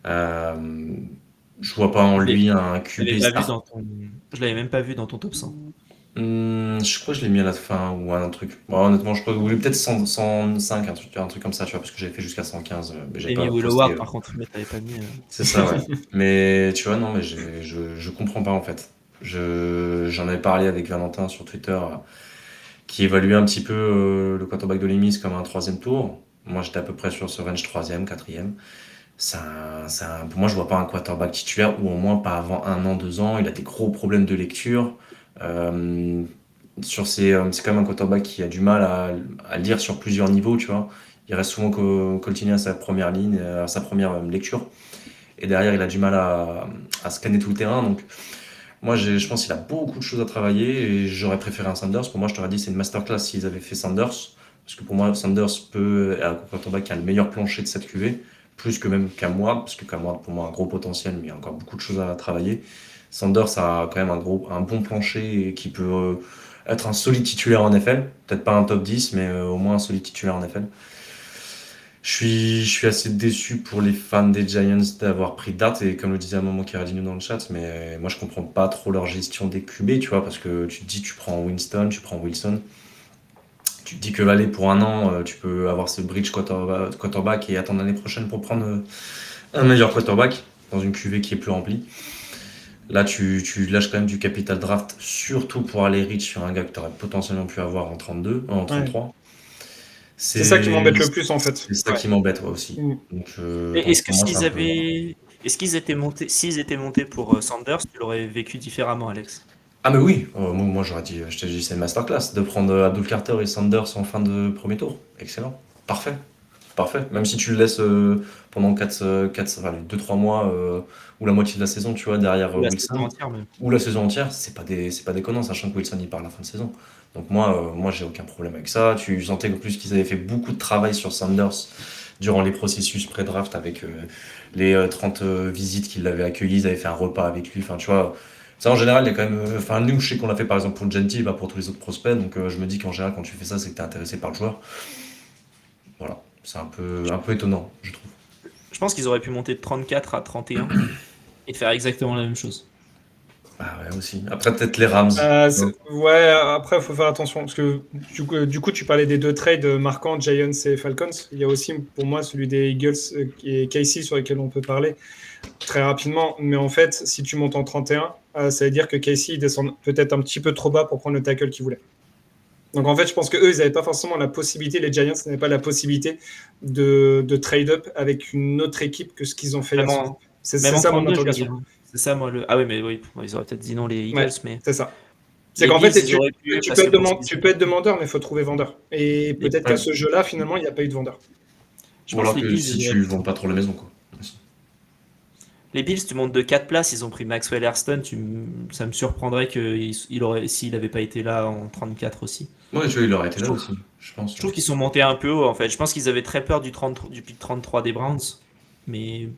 Je vois pas en lui un QB star. Je l'avais même pas vu dans ton top 100. Je crois que je l'ai mis à la fin ou un truc. Bon, honnêtement, je crois que vous voulez peut-être 105, un truc comme ça, tu vois, parce que j'avais fait jusqu'à 115. Mais J'ai j'ai mis pas Will posté, Howard par contre, mais t'avais pas mis. C'est ça, ouais. Mais tu vois, non, mais je comprends pas en fait. J'en avais parlé avec Valentin sur Twitter, qui évaluait un petit peu le quarterback de Lemis comme un troisième tour. Moi, j'étais à peu près sur ce range troisième, quatrième. Pour moi, je vois pas un quarterback titulaire, ou au moins pas avant 1 an, 2 ans. Il a des gros problèmes de lecture. c'est quand même un quarterback qui a du mal à lire sur plusieurs niveaux, tu vois. Il reste souvent coltiné à sa première ligne, à sa première lecture. Et derrière, il a du mal à scanner tout le terrain. Donc, moi, je pense qu'il a beaucoup de choses à travailler et j'aurais préféré un Sanders. Pour moi, je t'aurais dit c'est une masterclass s'ils avaient fait Sanders. Parce que pour moi, Sanders peut être un quarterback qui a le meilleur plancher de cette QV, plus que même Cam Ward, parce que Cam Ward, pour moi, a un gros potentiel, mais il y a encore beaucoup de choses à travailler. Sanders a quand même un bon plancher et qui peut être un solide titulaire en NFL. Peut-être pas un top 10, mais au moins un solide titulaire en NFL. Je suis assez déçu pour les fans des Giants d'avoir pris Dart et comme le disait à un moment Carradino dans le chat, mais moi je comprends pas trop leur gestion des QB, tu vois, parce que tu te dis tu prends Winston, tu prends Wilson, tu te dis que Valet pour un an, tu peux avoir ce bridge quarterback et attendre l'année prochaine pour prendre un meilleur quarterback dans une QV qui est plus remplie. Là tu lâches quand même du capital draft, surtout pour aller reach sur un gars que tu aurais potentiellement pu avoir en 32, en 33. C'est ça qui m'embête le plus en fait. C'est ça qui m'embête aussi. Donc, Est-ce que pour moi, s'ils c'est un peu- avaient. Est-ce qu'ils étaient montés, s'ils étaient montés pour Sanders, tu l'aurais vécu différemment, Alex? Ah mais oui, moi j'aurais dit, je t'ai dit c'est une masterclass de prendre Abdul Carter et Sanders en fin de premier tour. Excellent. Parfait. Parfait. Même si tu le laisses pendant 2-3 mois ou la moitié de la saison, tu vois, derrière La Wilson. saison entière même. Ou la saison entière, c'est pas déconnant, sachant que Wilson il part à la fin de saison. Donc moi j'ai aucun problème avec ça. Tu sentais en plus qu'ils avaient fait beaucoup de travail sur Sanders durant les processus pré-draft avec les 30 visites qu'ils l'avaient accueilli, ils avaient fait un repas avec lui. Enfin, tu vois, ça en général, il y a quand même. Enfin, nous, je sais qu'on l'a fait par exemple pour Genty, pas pour tous les autres prospects. Donc je me dis qu'en général, quand tu fais ça, c'est que tu es intéressé par le joueur. Voilà, c'est un peu étonnant, je trouve. Je pense qu'ils auraient pu monter de 34 à 31 et faire exactement la même chose. Ah ouais, aussi. Après, peut-être les Rams. Ouais, après, il faut faire attention. Parce que du coup, tu parlais des deux trades marquants, Giants et Falcons. Il y a aussi, pour moi, celui des Eagles et Casey sur lesquels on peut parler très rapidement. Mais en fait, si tu montes en 31, ça veut dire que Casey descend peut-être un petit peu trop bas pour prendre le tackle qu'il voulait. Donc en fait, je pense qu'eux, ils n'avaient pas forcément la possibilité, les Giants n'avaient pas la possibilité de trade-up avec une autre équipe que ce qu'ils ont fait. Vraiment, C'est même en ça mon 32, je veux interrogation. dire. C'est ça, moi, le. Ah oui, mais oui, ils auraient peut-être dit non, les Eagles, Ouais, mais. c'est ça. C'est Les qu'en fait, Bills, ils tu auraient pu, peux parce que être tu peux être demandeur, mais il faut trouver vendeur. Et peut-être qu'à ce jeu-là, finalement, il n'y a pas eu de vendeur. je Ou pense alors que que les Bills, si ils tu auraient- vends pas trop la maison, quoi. Aussi. les Bills, tu montes de 4 places, ils ont pris Maxwell Hairston, ça me surprendrait s'il n'avait pas été là en 34 aussi. Ouais, tu vois, il aurait été Je là trouve- aussi, je pense. Je trouve qu'ils sont montés un peu haut, en fait. Je pense qu'ils avaient très peur du pick 33 des Browns, mais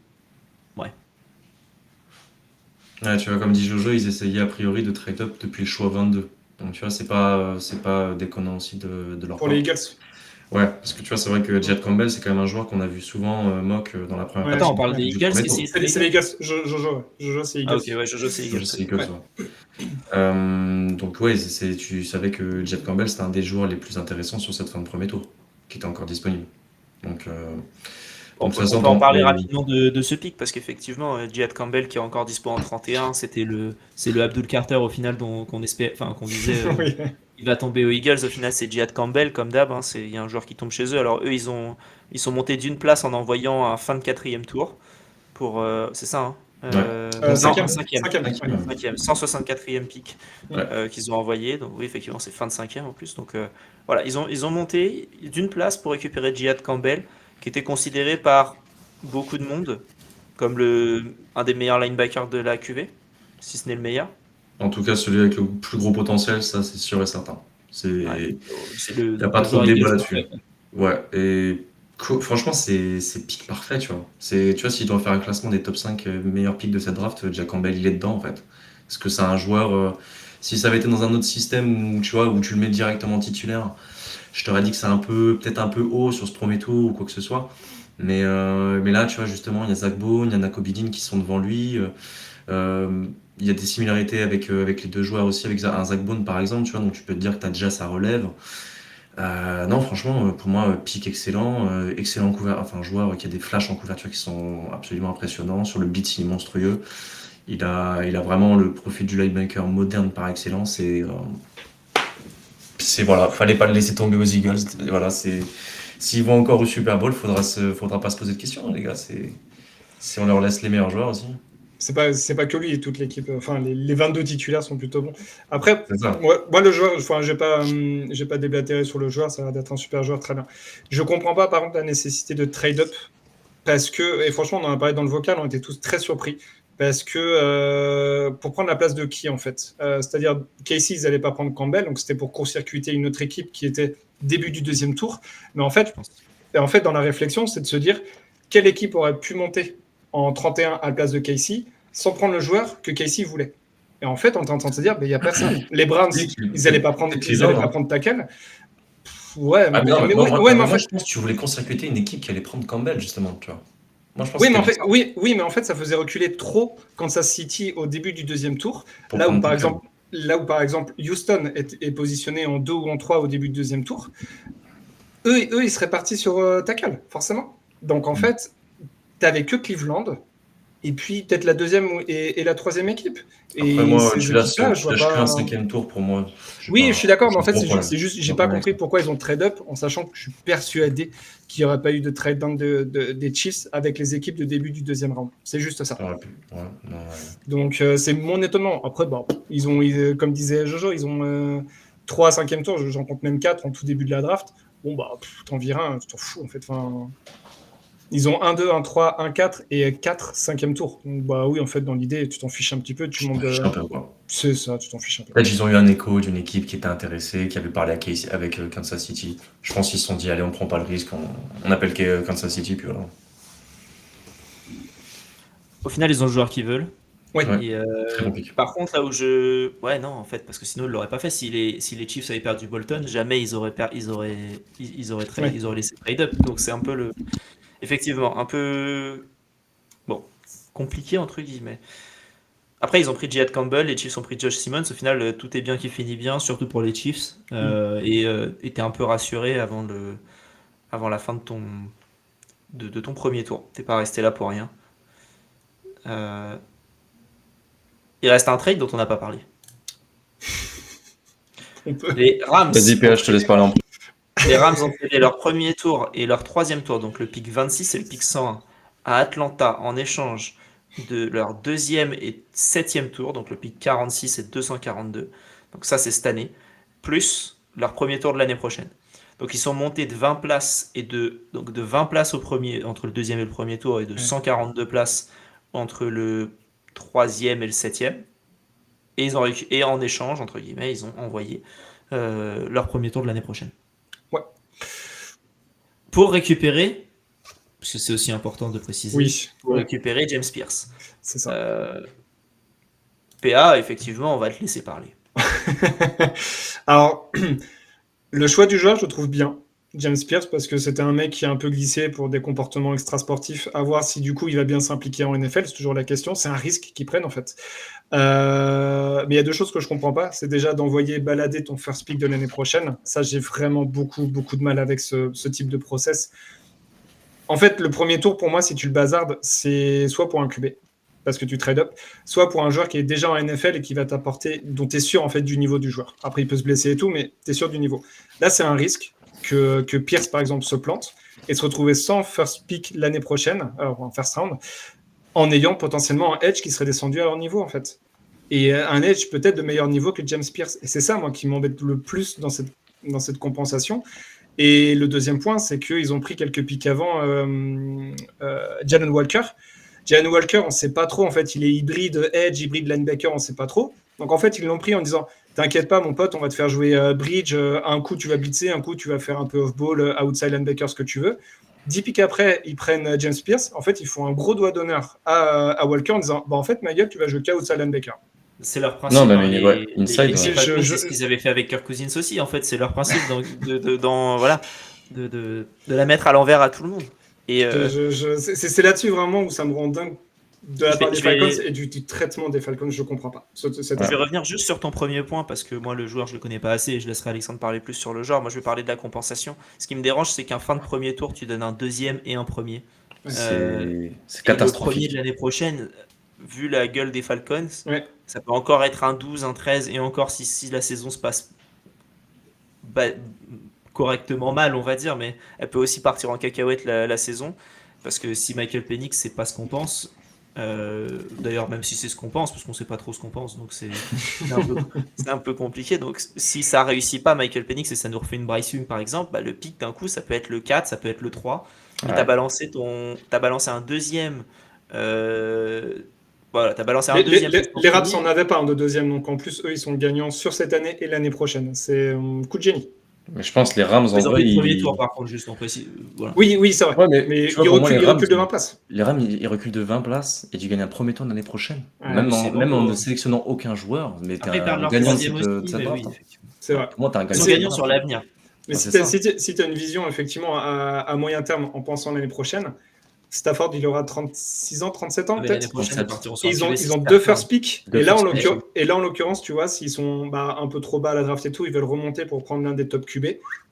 Ouais, tu vois, comme dit Jojo, ils essayaient a priori de trade up depuis le choix 22. Donc tu vois, c'est pas déconnant aussi de leur Pour part. les Eagles. Ouais, parce que tu vois, c'est vrai que Jet Campbell, c'est quand même un joueur qu'on a vu souvent mock dans la première Ouais. partie Attends, on parle des du Eagles, premier tour. C'est les Eagles. Jojo, ouais. Jojo, c'est Eagles. Ah ok, ouais, Jojo, c'est Eagles. C'est Eagles, Ouais. ouais. Donc ouais, tu savais que Jet Campbell, c'était un des joueurs les plus intéressants sur cette fin de premier tour, qui était encore disponible. Donc, On de toute peut façon, en parler mais- rapidement de ce pick, parce qu'effectivement, Jihad Campbell qui est encore dispo en 31, c'est le Abdul Carter au final qu'on disait Oui. il va tomber aux Eagles. Au final, c'est Jihad Campbell comme d'hab. Hein, il y a un joueur qui tombe chez eux. Alors eux, ils sont montés d'une place en envoyant un fin de 4e tour pour c'est ça. Hein non, Cinquième. un cinquième. Cinquième. 164e pick Ouais. qu'ils ont envoyé. Donc oui, effectivement, c'est fin de 5e en plus. Donc voilà, ils ont monté d'une place pour récupérer Jihad Campbell, qui était considéré par beaucoup de monde comme un des meilleurs linebackers de la QV, si ce n'est le meilleur. En tout cas, celui avec le plus gros potentiel, ça c'est sûr et certain. Ouais, c'est le. Il n'y a pas le trop de joueur débat Eagles là-dessus. parfait. Ouais, et franchement, c'est pick parfait, tu vois. Tu vois, s'il doit faire un classement des top 5 meilleurs picks de cette draft, Jack Campbell, il est dedans, en fait. Parce que c'est un joueur, si ça avait été dans un autre système où, tu vois, où tu le mets directement titulaire, je t'aurais dit que c'est peut-être un peu haut sur ce premier tour ou quoi que ce soit. Mais là, tu vois, justement, il y a Zach Bone, il y a Nakobe Dean qui sont devant lui. Il y a des similarités avec les deux joueurs aussi, avec un Zach Bone par exemple, tu vois, donc tu peux te dire que tu as déjà sa relève. Non, franchement, pour moi, pick excellent, excellent joueur qui a des flashs en couverture qui sont absolument impressionnants. Sur le blitz, il est monstrueux. Il a vraiment le profil du linebacker moderne par excellence. Et voilà, fallait pas le laisser tomber aux Eagles. Voilà, s'ils vont encore au Super Bowl, faudra pas se poser de questions, les gars. Si on leur laisse les meilleurs joueurs aussi. c'est pas que lui, toute l'équipe. Enfin, les 22 titulaires sont plutôt bons. Après, C'est ça. moi, le joueur, enfin, j'ai pas déblatéré sur le joueur, ça a l'air d'être un super joueur, très bien. Je comprends pas, par contre, la nécessité de trade-up, parce que, et franchement, on en a parlé dans le vocal, on était tous très surpris, parce que pour prendre la place de qui, en fait C'est-à-dire, Casey, ils n'allaient pas prendre Campbell, donc c'était pour court-circuiter une autre équipe qui était début du deuxième tour. Mais en fait, dans la réflexion, c'est de se dire, quelle équipe aurait pu monter en 31 à la place de Casey sans prendre le joueur que Casey voulait. Et en fait, on est en train de se dire, il n'y a personne. Les Browns, ils n'allaient pas prendre tackle. Ouais, Ah, mais non, mais moi, en fait, je pense que tu voulais court-circuiter une équipe qui allait prendre Campbell, justement, tu vois. Moi, je pense oui, que mais c'était mais en fait, ça faisait reculer trop Kansas City au début du deuxième tour. pour Là où, prendre par exemple, Houston est positionné en 2 ou en 3 au début du deuxième tour, eux ils seraient partis sur tackle, forcément. Donc, en fait, tu n'avais que Cleveland, et puis peut-être la deuxième et la troisième équipe. Après, Et moi, ces tu lâches équipes-là, je vois qu'un pas. cinquième tour pour moi. Oui, je suis d'accord, mais en fait, gros c'est juste, j'ai Gros pas problème. compris pourquoi ils ont trade up, en sachant que je suis persuadé qu'il n'y aurait pas eu de trade down des Chiefs avec les équipes de début du deuxième round. C'est juste ça. Ça aurait pu. Ouais, non, ouais. Donc, c'est mon étonnement. Après, bon, comme disait Jojo, ils ont 3 à 5e tour, j'en compte même 4 en tout début de la draft. Bon, bah, t'en vires un, tu t'en fous, en fait. Enfin, ils ont 1, 2, 1, 3, 1, 4 et 4, 5e tour. Donc, bah oui, en fait, dans l'idée, tu t'en fiches un petit peu. Tu montes Je un peu, quoi. C'est ça, tu t'en fiches un peu. Peut-être ils ont eu un écho d'une équipe qui était intéressée, qui avait parlé avec Kansas City. Je pense qu'ils se sont dit, allez, on prend pas le risque, on appelle Kansas City, puis voilà. Au final, ils ont le joueur qu'ils veulent. Oui. Ouais. Et, Très compliqué. par contre, là où ouais, non, en fait, parce que sinon, ils l'auraient pas fait. Si les Chiefs avaient perdu Bolton, jamais ils auraient laissé trade up. Donc, c'est un peu effectivement, un peu, bon, compliqué, entre guillemets. Après, ils ont pris Jihad Campbell, les Chiefs ont pris Josh Simmons. Au final, tout est bien qui finit bien, surtout pour les Chiefs. Et t'es un peu rassuré avant la fin de ton premier tour. T'es pas resté là pour rien. Il reste un trade dont on n'a pas parlé. Les Rams. Vas-y, PH, je te laisse parler en Les Rams ont fait leur premier tour et leur troisième tour, donc le pick 26 et le pick 101, à Atlanta en échange de leur deuxième et septième tour, donc le pick 46 et 242. Donc ça, c'est cette année, plus leur premier tour de l'année prochaine. Donc ils sont montés de 20 places donc de 20 places entre le deuxième et le premier tour et de 142 places entre le troisième et le septième. Et en échange, entre guillemets, ils ont envoyé leur premier tour de l'année prochaine. Ouais. Pour récupérer, parce que c'est aussi important de préciser, Oui. pour récupérer James Pierce. C'est ça. PA, effectivement, on va te laisser parler. Alors, le choix du joueur, je trouve bien, James Pierce, parce que c'était un mec qui a un peu glissé pour des comportements extrasportifs. À voir si du coup il va bien s'impliquer en NFL, c'est toujours la question. C'est un risque qu'ils prennent en fait. Mais il y a deux choses que je comprends pas. C'est déjà d'envoyer balader ton first pick de l'année prochaine. Ça, j'ai vraiment beaucoup de mal avec ce type de process. En fait, le premier tour, pour moi, si tu le bazardes, c'est soit pour un QB, parce que tu trade up, soit pour un joueur qui est déjà en NFL et qui va t'apporter, dont tu es sûr en fait du niveau du joueur. Après, il peut se blesser et tout, mais tu es sûr du niveau. Là, c'est un risque que Pierce, par exemple, se plante et se retrouver sans first pick l'année prochaine, en first round, en ayant potentiellement un edge qui serait descendu à leur niveau, en fait. Et un edge peut-être de meilleur niveau que James Pierce. Et c'est ça, moi, qui m'embête le plus dans cette compensation. Et le deuxième point, c'est qu'ils ont pris quelques pics avant Jalen Walker. Jalen Walker, on ne sait pas trop. En fait, il est hybride edge, hybride linebacker, on ne sait pas trop. Donc, en fait, ils l'ont pris en disant « T'inquiète pas, mon pote, on va te faire jouer bridge. Un coup, tu vas blitzer. Un coup, tu vas faire un peu off-ball, outside linebacker, ce que tu veux. » 10 pics après, ils prennent James Pierce. En fait, ils font un gros doigt d'honneur à Walker en disant bah, « En fait, ma gueule, tu vas jouer outside linebacker. » C'est leur principe. Non, mais hein, ouais, inside, les ouais. Falcons, c'est ce qu'ils avaient fait avec Kirk Cousins aussi. En fait, c'est leur principe de la mettre à l'envers à tout le monde. Et c'est là-dessus vraiment où ça me rend dingue de la part des Falcons vais- et du traitement des Falcons. Je comprends pas. Je vais revenir juste sur ton premier point parce que moi, le joueur, je le connais pas assez et je laisserai Alexandre parler plus sur le joueur. Moi, je vais parler de la compensation. Ce qui me dérange, c'est qu'un fin de premier tour, tu donnes un deuxième et un premier. C'est Et le premier catastrophique. de l'année prochaine, vu la gueule des Falcons, Ouais. ça peut encore être un 12, un 13, et encore si la saison se passe correctement mal, on va dire, mais elle peut aussi partir en cacahuète la saison, parce que si Michael Penix, c'est pas ce qu'on pense, D'ailleurs, même si c'est ce qu'on pense, parce qu'on sait pas trop ce qu'on pense, donc c'est un peu, c'est un peu compliqué. Donc, si ça réussit pas, Michael Penix, et ça nous refait une Bryce Young, par exemple, bah, le pic d'un coup, ça peut être le 4, ça peut être le 3. Et Ouais. t'as balancé un deuxième. euh, voilà, t'as balancé un Les, deuxième. les Raps n'en avaient pas un de deuxième, donc en plus, eux, ils sont gagnants sur cette année et l'année prochaine. C'est un coup de génie. Mais je pense que les Rams, en Ils ont vrai, fait le premier ils... tour, par contre, juste on précise. Voilà. Oui, c'est vrai. Ouais, mais Mais tu vois, ils pour moi, reculent de 20 places. les Rams, ils reculent de 20 places et tu gagnes un premier tour l'année prochaine. Ouais, même c'est même en bon. ne sélectionnant aucun joueur, mais t'es Après, ils perdent un leur gagnant de troisième cette, aussi, de cette mais oui, draft. effectivement. c'est vrai. Pour moi, t'es un Ils gagnant. sont C'est- gagnants sur l'avenir. Mais Ouais, si c'est tu ça. as, une vision, effectivement, à moyen terme, en pensant l'année prochaine, Stafford, il aura 36 ans, 37 ans, Mais l'année peut-être. prochaine, ils 37. partiront sur Et un ils ont, QB ils ont 6, deux 4, first picks. Deux Et là, first pick. en l'occurrence, tu vois, s'ils sont un peu trop bas à la draft et tout, ils veulent remonter pour prendre l'un des top QB.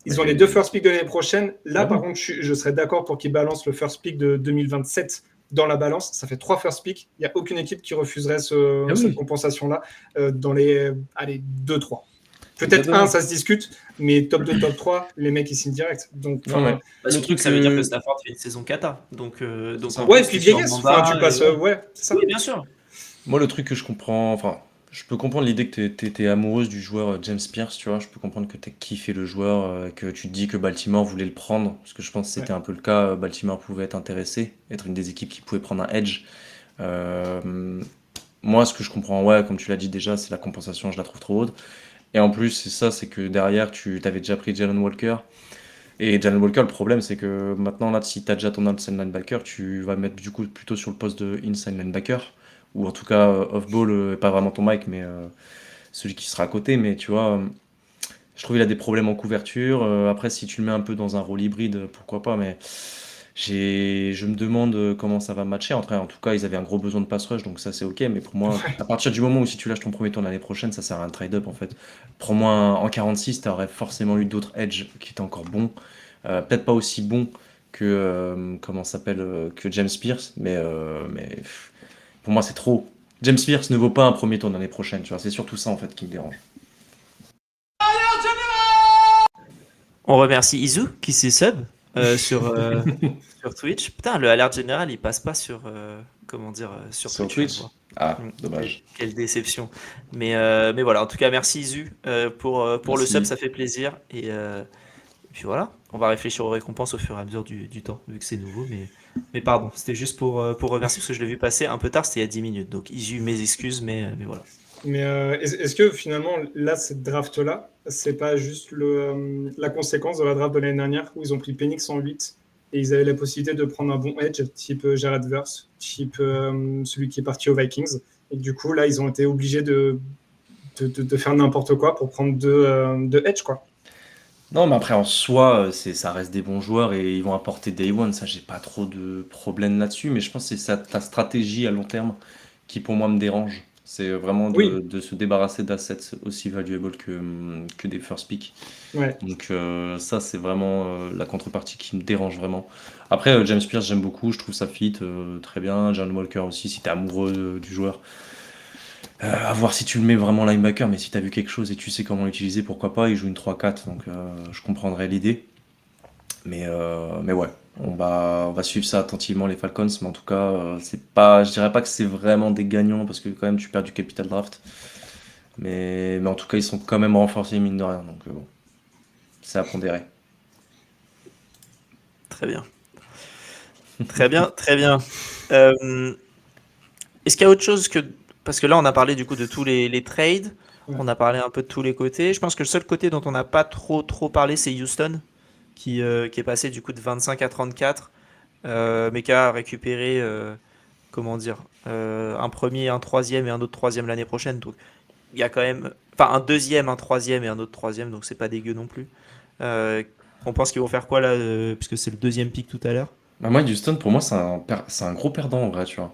Ils ont les deux first picks de l'année prochaine. Là, Ah par oui. contre, je serais d'accord pour qu'ils balancent le first pick de 2027 dans la balance. Ça fait 3 first picks. Il n'y a aucune équipe qui refuserait Ah cette oui. compensation-là dans les 2-3. Peut-être Exactement. un, ça se discute, mais top 2, top 3, les mecs, ils signent direct. Donc, Non, mais Bah, le surtout truc que ça veut dire que que... Stafford fait une saison cata. Donc ça. en ouais, et plus, puis t'es sur vieillesse. Enfin, tu mandat. passes. Ouais. Ouais, c'est ça. Oui, bien sûr. Moi, le truc que je comprends, enfin, je peux comprendre l'idée que t'es amoureuse du joueur James Pierce, tu vois. Je peux comprendre que t'as kiffé le joueur, que tu te dis que Baltimore voulait le prendre, parce que je pense que c'était Ouais. un peu le cas. Baltimore pouvait être intéressé, être une des équipes qui pouvait prendre un edge. Euh, Moi, ce que je comprends, ouais, comme tu l'as dit déjà, c'est la compensation, je la trouve trop haute. Et en plus, c'est que derrière, tu t'avais déjà pris Jalen Walker. Et Jalen Walker, le problème, c'est que maintenant, là, si tu as déjà ton outside linebacker, tu vas mettre du coup plutôt sur le poste de inside linebacker, ou en tout cas off-ball, pas vraiment ton Mike, mais celui qui sera à côté. Mais tu vois, je trouve qu'il a des problèmes en couverture. Après, si tu le mets un peu dans un rôle hybride, pourquoi pas, mais je me demande comment ça va matcher. En tout cas, ils avaient un gros besoin de pass rush, donc ça c'est ok. Mais pour moi, à partir du moment où si tu lâches ton premier tour l'année prochaine, ça sert à un trade-up en fait. Prends-moi en 46, tu aurais forcément eu d'autres edge qui étaient encore bons. Peut-être pas aussi bons que, comment ça s'appelle, que James Pierce, mais pour moi c'est trop. James Pierce ne vaut pas un premier tour l'année prochaine, tu vois. C'est surtout ça en fait qui me dérange. On remercie Izu qui s'est sub sur Twitch. Putain, le alert général, il passe pas sur sur Sur Twitch. Je viens de Twitch? voir. Ah, Mm. dommage. Quelle déception. Mais voilà, en tout cas, merci Izu pour le Merci. sub, ça fait plaisir. Et puis voilà, on va réfléchir aux récompenses au fur et à mesure du temps, vu que c'est nouveau. Mais pardon, c'était juste pour remercier parce que je l'ai vu passer un peu tard, c'était il y a 10 minutes. Donc Izu, mes excuses, mais voilà. Mais est-ce que finalement, là, cette draft-là, c'est pas juste la conséquence de la draft de l'année dernière où ils ont pris Penix en 8 et ils avaient la possibilité de prendre un bon edge, type Jared Verse, type celui qui est parti aux Vikings. Et du coup, là, ils ont été obligés de faire n'importe quoi pour prendre deux edge, quoi. Non, mais après, en soi, ça reste des bons joueurs et ils vont apporter Day One. Ça, j'ai pas trop de problème là-dessus. Mais je pense que c'est ta stratégie à long terme qui, pour moi, me dérange. C'est vraiment Oui. de se débarrasser d'assets aussi valuables que des first picks. Ouais. Donc, ça, c'est vraiment la contrepartie qui me dérange vraiment. Après, James Pierce, j'aime beaucoup. Je trouve ça fit très bien. John Walker aussi, si t'es amoureux du joueur. À voir si tu le mets vraiment linebacker, mais si tu as vu quelque chose et tu sais comment l'utiliser, pourquoi pas, il joue une 3-4, donc je comprendrais l'idée. Mais ouais, on va suivre ça attentivement les Falcons, mais en tout cas, je dirais pas que c'est vraiment des gagnants, parce que quand même tu perds du capital draft. Mais en tout cas, ils sont quand même renforcés, mine de rien, donc bon, c'est à pondérer. Très bien. Très bien, très bien. Est-ce qu'il y a autre chose que... Parce que là, on a parlé du coup de tous les trades, Ouais. on a parlé un peu de tous les côtés. Je pense que le seul côté dont on n'a pas trop parlé, c'est Houston, qui est passé du coup de 25 à 34, mais qui a récupéré, comment dire, un premier, un troisième et un autre troisième l'année prochaine. Donc il y a quand même... Enfin, un deuxième, un troisième et un autre troisième, donc c'est pas dégueu non plus. On pense qu'ils vont faire quoi là, puisque c'est le deuxième pick tout à l'heure. Bah, moi, Houston, pour moi, c'est un gros perdant en vrai, tu vois.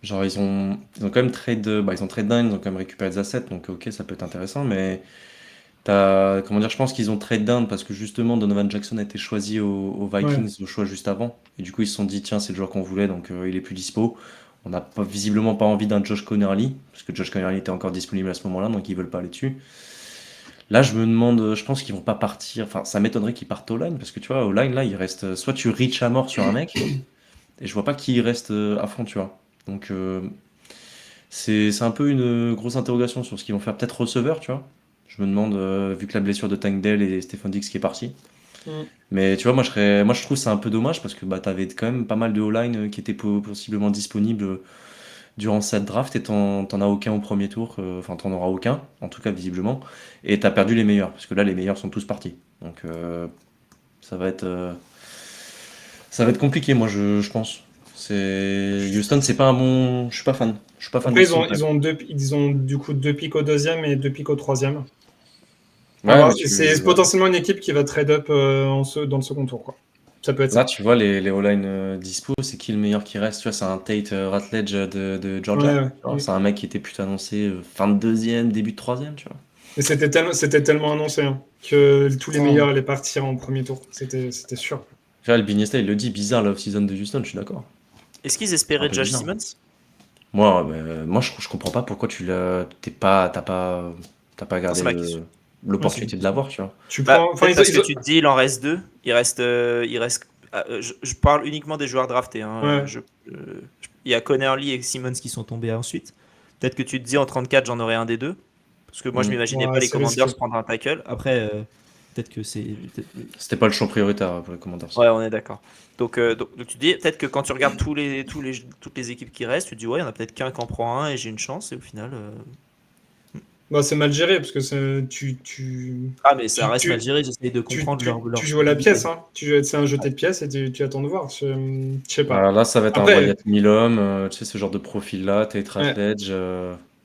Genre, ils ont quand même ils ont trade down, ils ont quand même récupéré des assets, donc ok, ça peut être intéressant, mais comment dire, je pense qu'ils ont trade down parce que justement Donovan Jackson a été choisi aux Vikings au choix juste avant, et du coup ils se sont dit, tiens, c'est le joueur qu'on voulait, donc il est plus dispo. On n'a visiblement pas envie d'un Josh Connerly, parce que Josh Connerly était encore disponible à ce moment-là, donc ils veulent pas aller dessus. Là, je me demande, je pense qu'ils vont pas partir, enfin, ça m'étonnerait qu'ils partent au line, parce que tu vois, au line, là, il reste, soit tu reach à mort sur un mec, et je vois pas qui reste à fond, tu vois. Donc, c'est un peu une grosse interrogation sur ce qu'ils vont faire. Peut-être receveur, tu vois. Je me demande, vu que la blessure de Tank Dell et Stephon Diggs qui est parti. Mm. Mais tu vois, moi je trouve que c'est un peu dommage parce que bah, tu avais quand même pas mal de O-line qui étaient possiblement disponibles durant cette draft et t'en as aucun au premier tour. Enfin, t'en auras aucun, en tout cas visiblement. Et t'as perdu les meilleurs parce que là, les meilleurs sont tous partis. Donc, ça va être, euh, ça va être compliqué, moi, je pense. Houston, c'est pas un bon. Je suis pas fan. Je suis pas fan Après, de ce ils ont du coup 2 pics au deuxième et 2 pics au troisième. À Ouais, voir. mais C'est potentiellement une équipe qui va trade up dans le second tour, quoi. Ça peut être là, ça. tu vois, les O-line dispo, c'est qui le meilleur qui reste? Tu vois, c'est un Tate Ratledge de Ouais, Georgia. ouais. Tu vois, c'est un mec qui était plutôt annoncé fin de deuxième, début de troisième, tu vois. Et c'était tellement annoncé hein, que tous les Oh. meilleurs allaient partir en premier tour. C'était sûr. Tu vois, le Binesta, il le dit, bizarre la off-season de Houston, je suis d'accord. Est-ce qu'ils Un espéraient peu Josh bizarre. Simmons? Moi, je comprends pas pourquoi t'as pas Non, c'est gardé ma question. l'opportunité de l'avoir, tu vois. Tu Bah, prends. Enfin, peut-être parce que tu te dis, il en reste deux. Il reste. Je parle uniquement des joueurs draftés. Hein. Ouais. Il y a Connerly et Simmons qui sont tombés ensuite. Peut-être que tu te dis en 34, j'en aurai un des deux. Parce que moi, je Mm. m'imaginais Ouais, pas les c'est Commanders risqué. prendre un tackle. Après, peut-être que c'est. C'était pas le choix prioritaire pour les Commanders. Ouais, on est d'accord. Donc tu te dis, peut-être que quand tu regardes toutes les équipes qui restent, tu te dis, ouais, il y en a peut-être qu'un qui en prend un et j'ai une chance. Et au final. Bah, c'est mal géré parce que Ah, mais ça tu, reste mal tu, géré. J'essaye de tu, comprendre tu, leur tu joues à la stupidité. pièce. Hein. C'est un jeté de pièces et tu attends de voir. Je sais pas. Là, ça va être un Après, Wyatt Milum, tu sais, ce genre de profil-là, Tate ouais. Ratledge,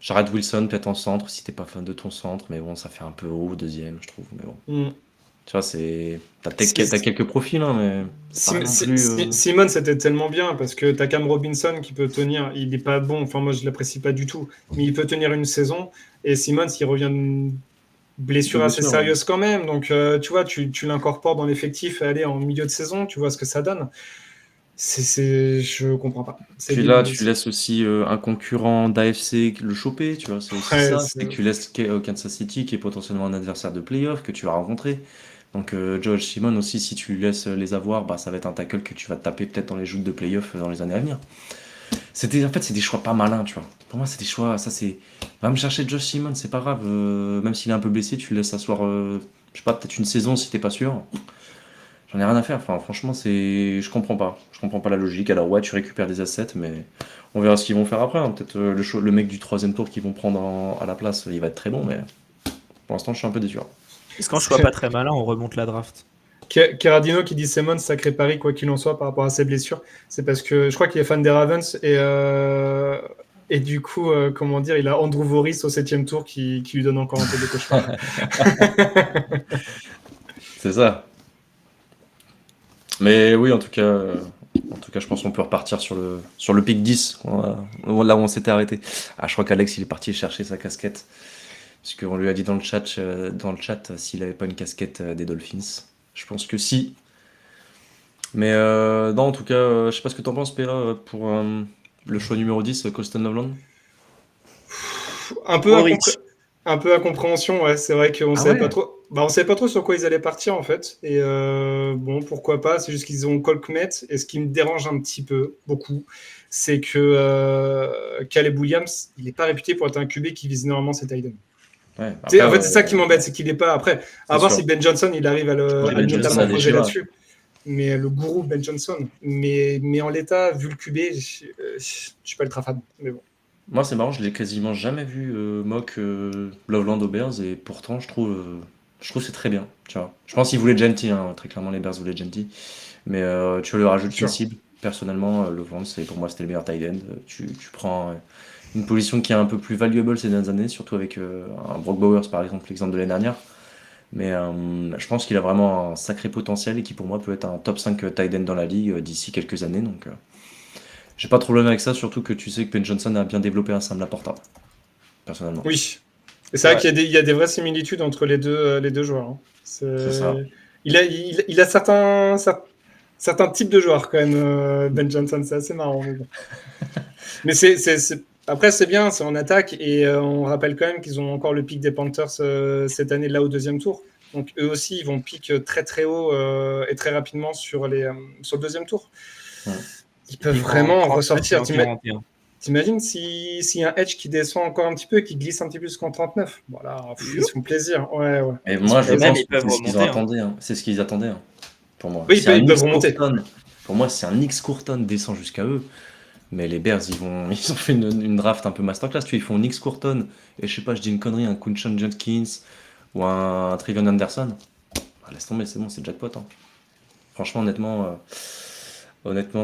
Jared Wilson peut-être en centre si t'es pas fan de ton centre, mais bon, ça fait un peu haut, deuxième, je trouve. Mais bon, Mm. tu vois, t'as quelques profils, hein, mais c'est pas non plus. Simon, c'était tellement bien parce que t'as Cam Robinson qui peut tenir. Il n'est pas bon. Enfin, moi, je l'apprécie pas du tout. Mais il peut tenir une saison. Et Simmons, il revient d'une blessure assez Blessure, ouais. sérieuse quand même. Donc, tu vois, tu l'incorpores dans l'effectif et aller en milieu de saison. Tu vois ce que ça donne. Je comprends pas. C'est Puis là, débile tu aussi. laisses aussi un concurrent d'AFC le choper, tu vois, c'est aussi Ouais, ça. C'est que tu laisses Kansas City, qui est potentiellement un adversaire de playoff, que tu vas rencontrer. Donc, George Simon aussi, si tu laisses les avoir, bah, ça va être un tackle que tu vas te taper peut-être dans les joutes de playoff dans les années à venir. En fait, c'est des choix pas malins, tu vois. Pour moi, c'est des choix, ça c'est. Va me chercher Josh Simon, c'est pas grave. Même s'il est un peu blessé, tu le laisses asseoir, je sais pas, peut-être une saison si t'es pas sûr. J'en ai rien à faire. Enfin, franchement, je comprends pas. Je comprends pas la logique. Alors, ouais, tu récupères des assets, mais on verra ce qu'ils vont faire après. Hein. Peut-être le mec du troisième tour qu'ils vont prendre à la place, il va être très bon, mais pour l'instant, je suis un peu déçu. Est-ce qu'en choix pas très malin, on remonte la draft? Carradino qui dit Simmons, sacré pari, quoi qu'il en soit, par rapport à ses blessures. C'est parce que je crois qu'il est fan des Ravens et du coup, comment dire, il a Andrew Voris au 7e tour qui lui donne encore un peu de cauchemar. C'est ça. Mais oui, en tout cas, je pense qu'on peut repartir sur le pick 10, là où on s'était arrêté. Ah, je crois qu'Alex, il est parti chercher sa casquette. Parce qu'on lui a dit dans le chat s'il avait pas une casquette des Dolphins. Je pense que si. Mais non, en tout cas, je sais pas ce que t'en penses, PA, pour le choix numéro 10, Colston Loveland. un peu Rich. un peu incompréhension, ouais. C'est vrai qu'on savait ouais. pas trop. Bah, on savait pas trop sur quoi ils allaient partir en fait. Et bon, pourquoi pas. C'est juste qu'ils ont Colkmet. Et ce qui me dérange un petit peu, beaucoup, c'est que Caleb Williams, il n'est pas réputé pour être un QB qui vise normalement ses tight ends. Ouais, En fait, c'est ça qui m'embête, c'est qu'il n'est pas. Après, à voir sûr. si Ben Johnson il arrive à le Ben Johnson a des métamorphoser schémas. là-dessus. Mais le gourou Ben Johnson. Mais en l'état, vu le QB, je suis pas ultra fan. Mais bon. Moi, c'est marrant, je l'ai quasiment jamais vu mock Loveland aux Bears, et pourtant, je trouve que c'est très bien, tu vois. Je pense qu'ils voulaient Genty, hein, très clairement, les Bears voulaient Genty. Mais tu leur rajoutes une cible. Personnellement, Loveland, pour moi, c'était le meilleur tight end. Tu prends une position qui est un peu plus valuable ces dernières années, surtout avec un Brock Bowers, par exemple, l'exemple de l'année dernière. Mais je pense qu'il a vraiment un sacré potentiel et qui, pour moi, peut être un top 5 tight end dans la ligue d'ici quelques années. Donc, j'ai pas de problème avec ça, surtout que tu sais que Ben Johnson a bien développé un Sam Laporta, personnellement. Oui. Et c'est vrai qu'il y a des vraies similitudes entre les deux joueurs. Hein. C'est ça. Il a certains types de joueurs quand même, Ben Johnson, c'est assez marrant. Mais, bon. Mais après, c'est bien, c'est en attaque et on rappelle quand même qu'ils ont encore le pic des Panthers cette année là au 2e tour. Donc eux aussi, ils vont pique très très haut et très rapidement sur le 2e tour. Ouais. Ils peuvent vraiment ressortir. T'imagines s'il y a un edge qui descend encore un petit peu et qui glisse un petit peu jusqu'en 39. Voilà, ils se font plaisir. Ouais. Et moi, je Et même, pense ils que peuvent c'est ce qu'ils remonter, attendaient. C'est ce qu'ils attendaient, pour moi. Oui, Si un ils peuvent X remonter. Courton, pour moi, si un X Courton descend jusqu'à eux, mais les Bears, ils ont fait une draft un peu masterclass. Tu vois, ils font un X Courton et je sais pas, je dis une connerie, un Quinshon Judkins ou un Trevion Anderson. Ah, laisse tomber, c'est bon, c'est jackpot. Franchement, honnêtement,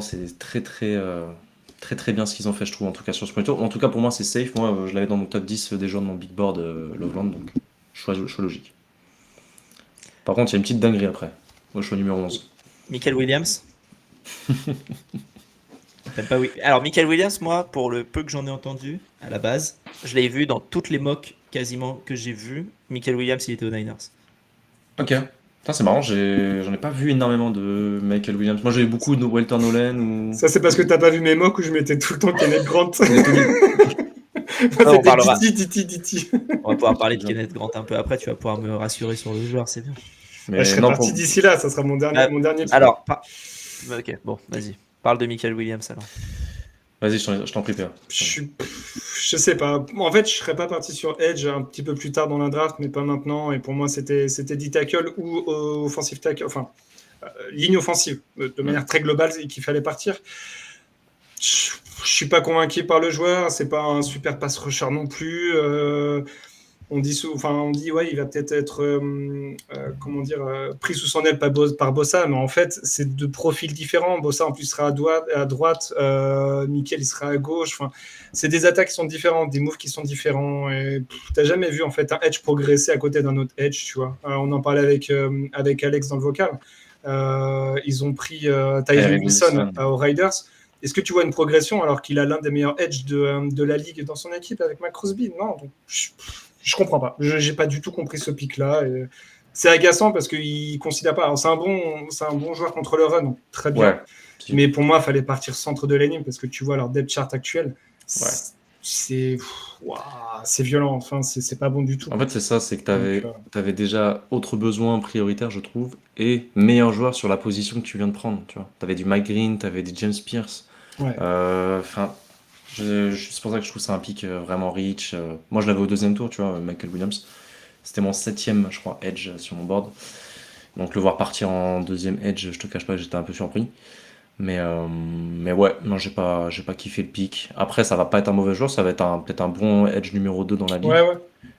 c'est très très bien ce qu'ils ont fait, je trouve, en tout cas sur ce premier tour. En tout cas, pour moi, c'est safe. Moi, je l'avais dans mon top 10 des joueurs de mon big board Loveland, donc choix logique. Par contre, il y a une petite dinguerie après. Moi, choix numéro 11. Michael Williams. T'aimes pas, oui. Alors, Michael Williams, moi, pour le peu que j'en ai entendu à la base, je l'ai vu dans toutes les mocks quasiment que j'ai vu. Michael Williams, il était aux Niners. Ok. Putain, c'est marrant, j'en ai pas vu énormément de Michael Williams. Moi, j'avais beaucoup de Walter Nolan ou. Ça, c'est parce que t'as pas vu mes mocks où je mettais tout le temps Kenneth Grant. on C'était parlera. Diti. On va pouvoir parler de Kenneth Grant un peu après. Tu vas pouvoir me rassurer sur le joueur, c'est bien. Mais Je serai non, parti d'ici là, ça sera mon dernier épisode. Alors, ok, bon, vas-y. Parle de Michael Williams alors. Vas-y, je t'en prie, Pierre. Je sais pas. En fait, je serais pas parti sur Edge un petit peu plus tard dans la draft, mais pas maintenant. Et pour moi, c'était D-tackle ou offensive tackle, enfin, ligne offensive, de manière très globale, et qu'il fallait partir. Je suis pas convaincu par le joueur. C'est pas un super pass rusher non plus. On dit ouais, il va peut-être être pris sous son aile par Bossa, mais en fait, c'est deux profils différents. Bossa en plus sera à droite, Michael il sera à gauche. Enfin, c'est des attaques qui sont différentes, des moves qui sont différents. Et t'as jamais vu en fait un edge progresser à côté d'un autre edge, tu vois. On en parlait avec Alex dans le vocal. Ils ont pris Tyree Wilson aux Raiders. Est-ce que tu vois une progression alors qu'il a l'un des meilleurs edge de la ligue dans son équipe avec Mac Crosby? Non, donc je comprends pas. J'ai pas du tout compris ce pic-là. Et c'est agaçant parce qu'il considère pas. Alors, c'est un bon joueur contre le run, donc très bien. Ouais. Mais pour moi, il fallait partir centre de la ligne parce que tu vois leur depth chart actuel. C'est violent. Enfin, c'est pas bon du tout. En fait, c'est ça, c'est que t'avais déjà autre besoin prioritaire, je trouve, et meilleur joueur sur la position que tu viens de prendre. Tu vois, t'avais du Mike Green, t'avais des James Pierce. Ouais. C'est pour ça que je trouve ça un pick vraiment rich. Moi, je l'avais au deuxième tour, tu vois, Michael Williams. C'était mon 7e, je crois, edge sur mon board. Donc le voir partir en deuxième edge, je te cache pas que j'étais un peu surpris. Mais ouais, non, j'ai pas kiffé le pick. Après, ça va pas être un mauvais joueur, ça va être peut-être un bon edge numéro 2 dans la ligue. Ouais.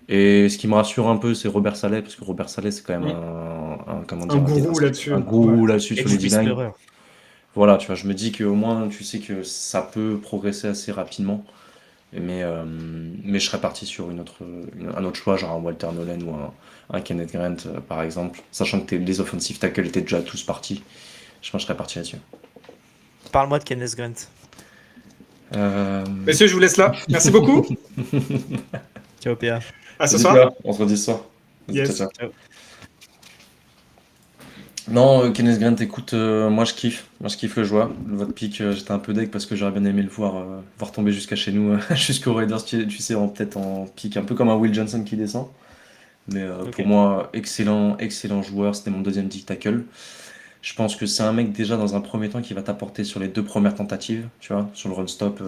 Et ce qui me rassure un peu, c'est Robert Saleh, parce que Robert Saleh, c'est quand même un gourou là-dessus. Un gourou là-dessus sur les D-line. Whisperer. Voilà, tu vois, je me dis qu'au moins, tu sais que ça peut progresser assez rapidement. Mais je serais parti sur un autre choix, genre un Walter Nolan ou un Kenneth Grant, par exemple. Sachant que les offensive tackles étaient déjà tous partis. Je pense que je serais parti là-dessus. Parle-moi de Kenneth Grant. Messieurs, je vous laisse là. Merci beaucoup. Ciao, PA. À ce soir. On se redit ce soir. Yes. Ciao. Non, Kenneth Grant, écoute, moi je kiffe le joueur. Votre pick, j'étais un peu deg parce que j'aurais bien aimé le voir tomber jusqu'à chez nous, jusqu'au Raiders, tu sais, peut-être en pick, un peu comme un Will Johnson qui descend. Mais pour moi, excellent joueur, c'était mon deuxième deep tackle. Je pense que c'est un mec déjà dans un premier temps qui va t'apporter sur les 2 premières tentatives, tu vois, sur le run stop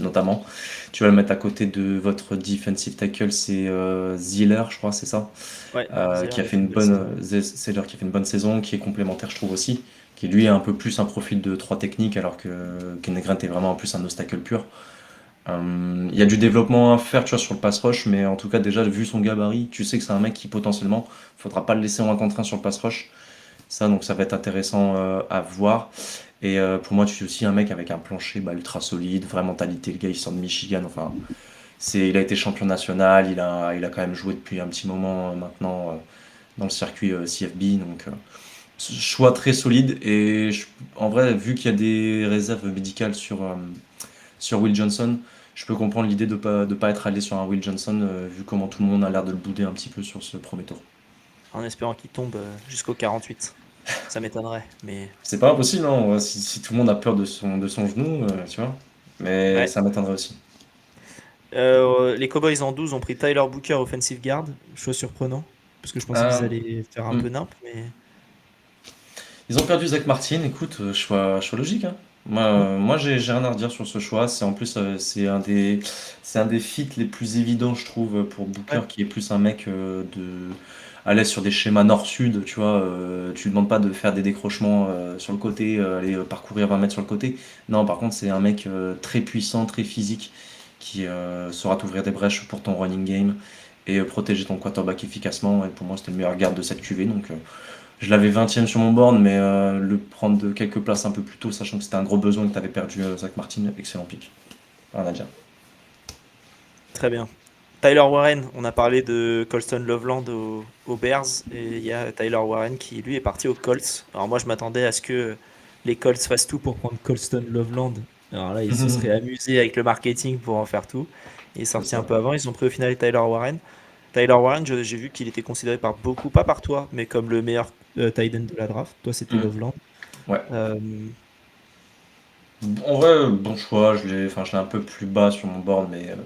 notamment. Tu vas le mettre à côté de votre defensive tackle, c'est Ziller, je crois, c'est ça. Ouais, qui a fait une bonne saison, qui est complémentaire, je trouve aussi, qui lui a un peu plus un profil de 3 techniques, alors que Kenneth Grant est vraiment en plus un obstacle pur. Il y a du développement à faire, tu vois, sur le pass rush, mais en tout cas déjà vu son gabarit, tu sais que c'est un mec qui potentiellement, faudra pas le laisser en 1 contre 1 sur le pass rush. Ça, donc ça va être intéressant à voir. Et pour moi, tu es aussi un mec avec un plancher ultra solide, vraie mentalité. Le gars, il sort de Michigan. Enfin, il a été champion national. Il a quand même joué depuis un petit moment maintenant dans le circuit CFB. Donc, choix très solide. Et en vrai, vu qu'il y a des réserves médicales sur Will Johnson, je peux comprendre l'idée de pas être allé sur un Will Johnson, vu comment tout le monde a l'air de le bouder un petit peu sur ce premier tour. En espérant qu'il tombe jusqu'au 48. Ça m'étonnerait, mais... C'est pas impossible, non, si tout le monde a peur de son genou, tu vois. Mais Ouais. ça m'étonnerait aussi. Les Cowboys en 12 ont pris Tyler Booker, offensive guard. Choix surprenant, parce que je pensais qu'ils allaient faire un peu nimp, mais... Ils ont perdu Zach Martin, écoute, choix logique, hein. Moi, j'ai rien à redire sur ce choix. En plus, c'est un des fits les plus évidents, je trouve, pour Booker, Ouais. qui est plus un mec à l'aise sur des schémas nord-sud. Tu vois, tu lui demandes pas de faire des décrochements sur le côté, aller parcourir 20 mètres sur le côté. Non, par contre, c'est un mec très puissant, très physique, qui saura t'ouvrir des brèches pour ton running game et protéger ton quarterback efficacement. Et pour moi, c'était le meilleur garde de cette QV. Donc, je l'avais 20e sur mon board, mais le prendre de quelques places un peu plus tôt, sachant que c'était un gros besoin et que tu avais perdu Zach Martin, excellent pick. Rien à dire. Très bien. Tyler Warren, on a parlé de Colston Loveland aux Bears, et il y a Tyler Warren qui lui est parti aux Colts. Alors moi je m'attendais à ce que les Colts fassent tout pour prendre Colston Loveland. Alors là ils se seraient amusés avec le marketing pour en faire tout. Il est sorti ça. un peu avant, ils ont pris au final Tyler Warren. Tyler Warren, j'ai vu qu'il était considéré par beaucoup, pas par toi, mais comme le meilleur tight end de la draft. Toi c'était Mm. Loveland. Ouais. Euh, En vrai, bon choix, je l'ai un peu plus bas sur mon board, mais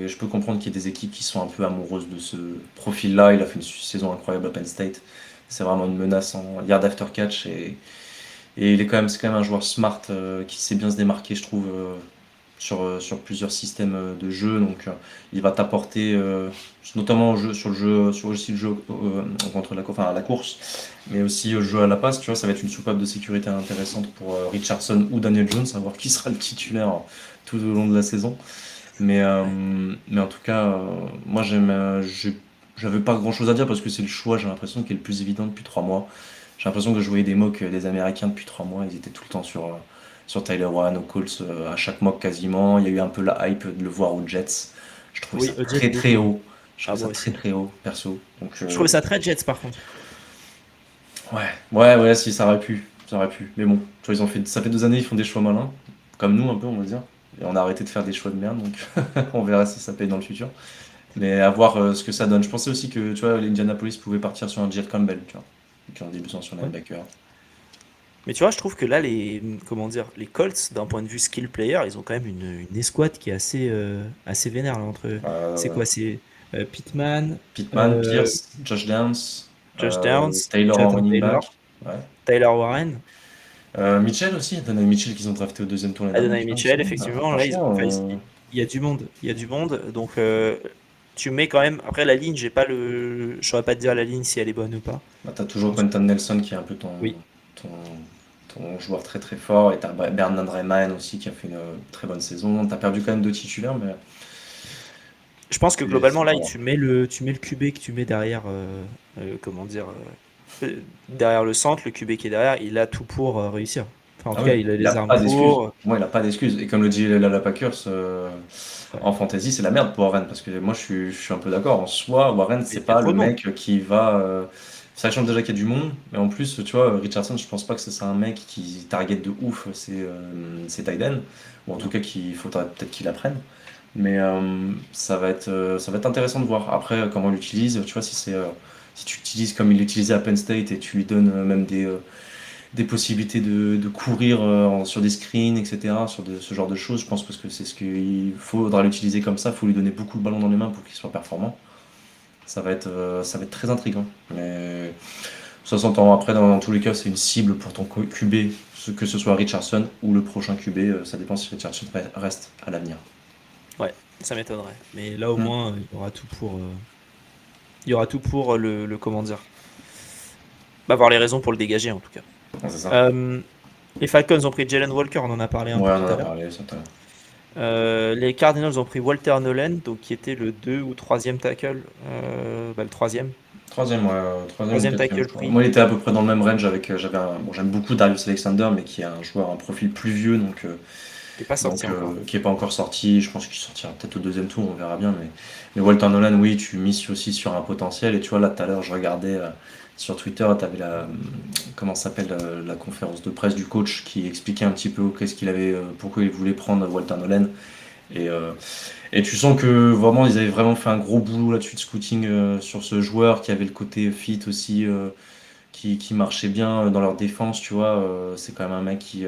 je peux comprendre qu'il y ait des équipes qui sont un peu amoureuses de ce profil-là. Il a fait une saison incroyable à Penn State. C'est vraiment une menace en yard after catch et c'est quand même un joueur smart qui sait bien se démarquer, je trouve, sur plusieurs systèmes de jeu. Donc, il va t'apporter, notamment sur aussi le jeu contre à la course, mais aussi au jeu à la passe. Tu vois, ça va être une soupape de sécurité intéressante pour Richardson ou Daniel Jones, à voir qui sera le titulaire tout au long de la saison. Mais en tout cas, moi, j'avais pas grand chose à dire parce que c'est le choix, j'ai l'impression, qui est le plus évident depuis 3 mois. J'ai l'impression que je voyais des mocks des Américains depuis 3 mois. Ils étaient tout le temps sur Tyler Warren, aux Colts, à chaque mock quasiment. Il y a eu un peu la hype de le voir aux Jets. Je trouve oui, ça aux Jets, très très haut. Je Ah, trouve ça moi très aussi. très haut, perso. Donc, Je trouvais ça très Jets par contre. ouais, si, ça aurait pu. Ça aurait pu. Mais bon, tu vois, ça fait 2 années, ils font des choix malins. Comme nous, un peu, on va dire. Et on a arrêté de faire des choix de merde. Donc, on verra si ça paye dans le futur. Mais à voir ce que ça donne. Je pensais aussi que, tu vois, l'Indianapolis pouvait partir sur un Jet Campbell, tu vois. Qui ont des besoins sur Ouais. linebacker. Mais tu vois, je trouve que là, comment dire, les Colts, d'un point de vue skill player, ils ont quand même une escouade qui est assez vénère là, entre eux. C'est Euh, quoi? C'est Pittman, Pittman, euh, Pierce, Josh Downs, Josh Downs, Taylor en Jonathan running Taylor, back. Ouais. Tyler Warren, Mitchell aussi, Donovan Mitchell qu'ils ont drafté au deuxième tour l'année dernière, Adonai tu vois, Mitchell, aussi. effectivement. Là, Franchement, enfin, il y a du monde. Il y a du monde. Donc, tu mets quand même. Après, la ligne, je saurais pas te dire la ligne si elle est bonne ou pas. bah, t'as Je toujours pense que Quentin Nelson qui est un peu oui. ton, ton joueur très très fort. Et t'as Bernard Rayman aussi qui a fait une très bonne saison. T'as perdu quand même 2 titulaires, mais Je pense que c'est globalement, là, pas tu mets le QB que tu mets derrière, comment dire, derrière le centre, le QB qui est derrière, il a tout pour réussir. Enfin, en Ah tout oui, cas, il a il a les armes pas d'excuses. pour. Pour moi, il a pas d'excuses. Et comme le dit Lala Packers, Ouais. en fantasy, c'est la merde pour Warren. Parce que moi, je suis un peu d'accord. En soi, Warren, Mais c'est il y a pas trop le de monde. mec qui va. Sachant déjà qu'il y a du monde. Mais en plus, tu vois, Richardson, je pense pas que ce soit un mec qui target de ouf ses tight ends. Ou en tout Non. cas, qu'il faudra peut-être qu'il apprenne. Mais ça va être intéressant de voir. Après, comment on l'utilise. Tu vois, si tu l'utilises comme il l'utilisait à Penn State et tu lui donnes même des possibilités de courir sur des screens, etc., ce genre de choses, je pense, parce que c'est ce qu'il faudra l'utiliser comme ça, il faut lui donner beaucoup de ballons dans les mains pour qu'il soit performant. Ça va être très intriguant. Mais ça s'entend après, dans tous les cas, c'est une cible pour ton QB, que ce soit Richardson ou le prochain QB, ça dépend si Richardson reste à l'avenir. Ouais, ça m'étonnerait. Mais là, au Hmm. moins, il y aura tout pour. Il y aura tout pour comment dire. Bah, avoir les raisons pour le dégager, en tout cas. Ouais, c'est ça. Les Falcons ont pris Jalen Walker, on en a parlé un Ouais, peu on tout en à a l'heure. parlé, ça t'a- Les Cardinals ont pris Walter Nolan, donc qui était le 2 ou 3e tackle. Le 3e. Troisième, ouais, troisième ou Troisième quatrième, tackle je crois. pris. Moi, il était à peu près dans le même range avec. Bon, j'aime beaucoup Darius Alexander, mais qui est un joueur, un profil plus vieux, Qui n'est pas sorti encore. qui est pas encore sorti. Je pense qu'il sortira peut-être au deuxième tour, on verra bien. Mais Walter Nolan, oui, tu mises aussi sur un potentiel. Et tu vois, là, tout à l'heure, je regardais sur Twitter, tu avais comment ça s'appelle, la conférence de presse du coach qui expliquait un petit peu qu'est-ce qu'il avait, pourquoi il voulait prendre Walter Nolan. Et, euh, et tu sens que vraiment, ils avaient vraiment fait un gros boulot là-dessus de scouting sur ce joueur qui avait le côté fit aussi, qui marchait bien dans leur défense, tu vois. C'est quand même un mec qui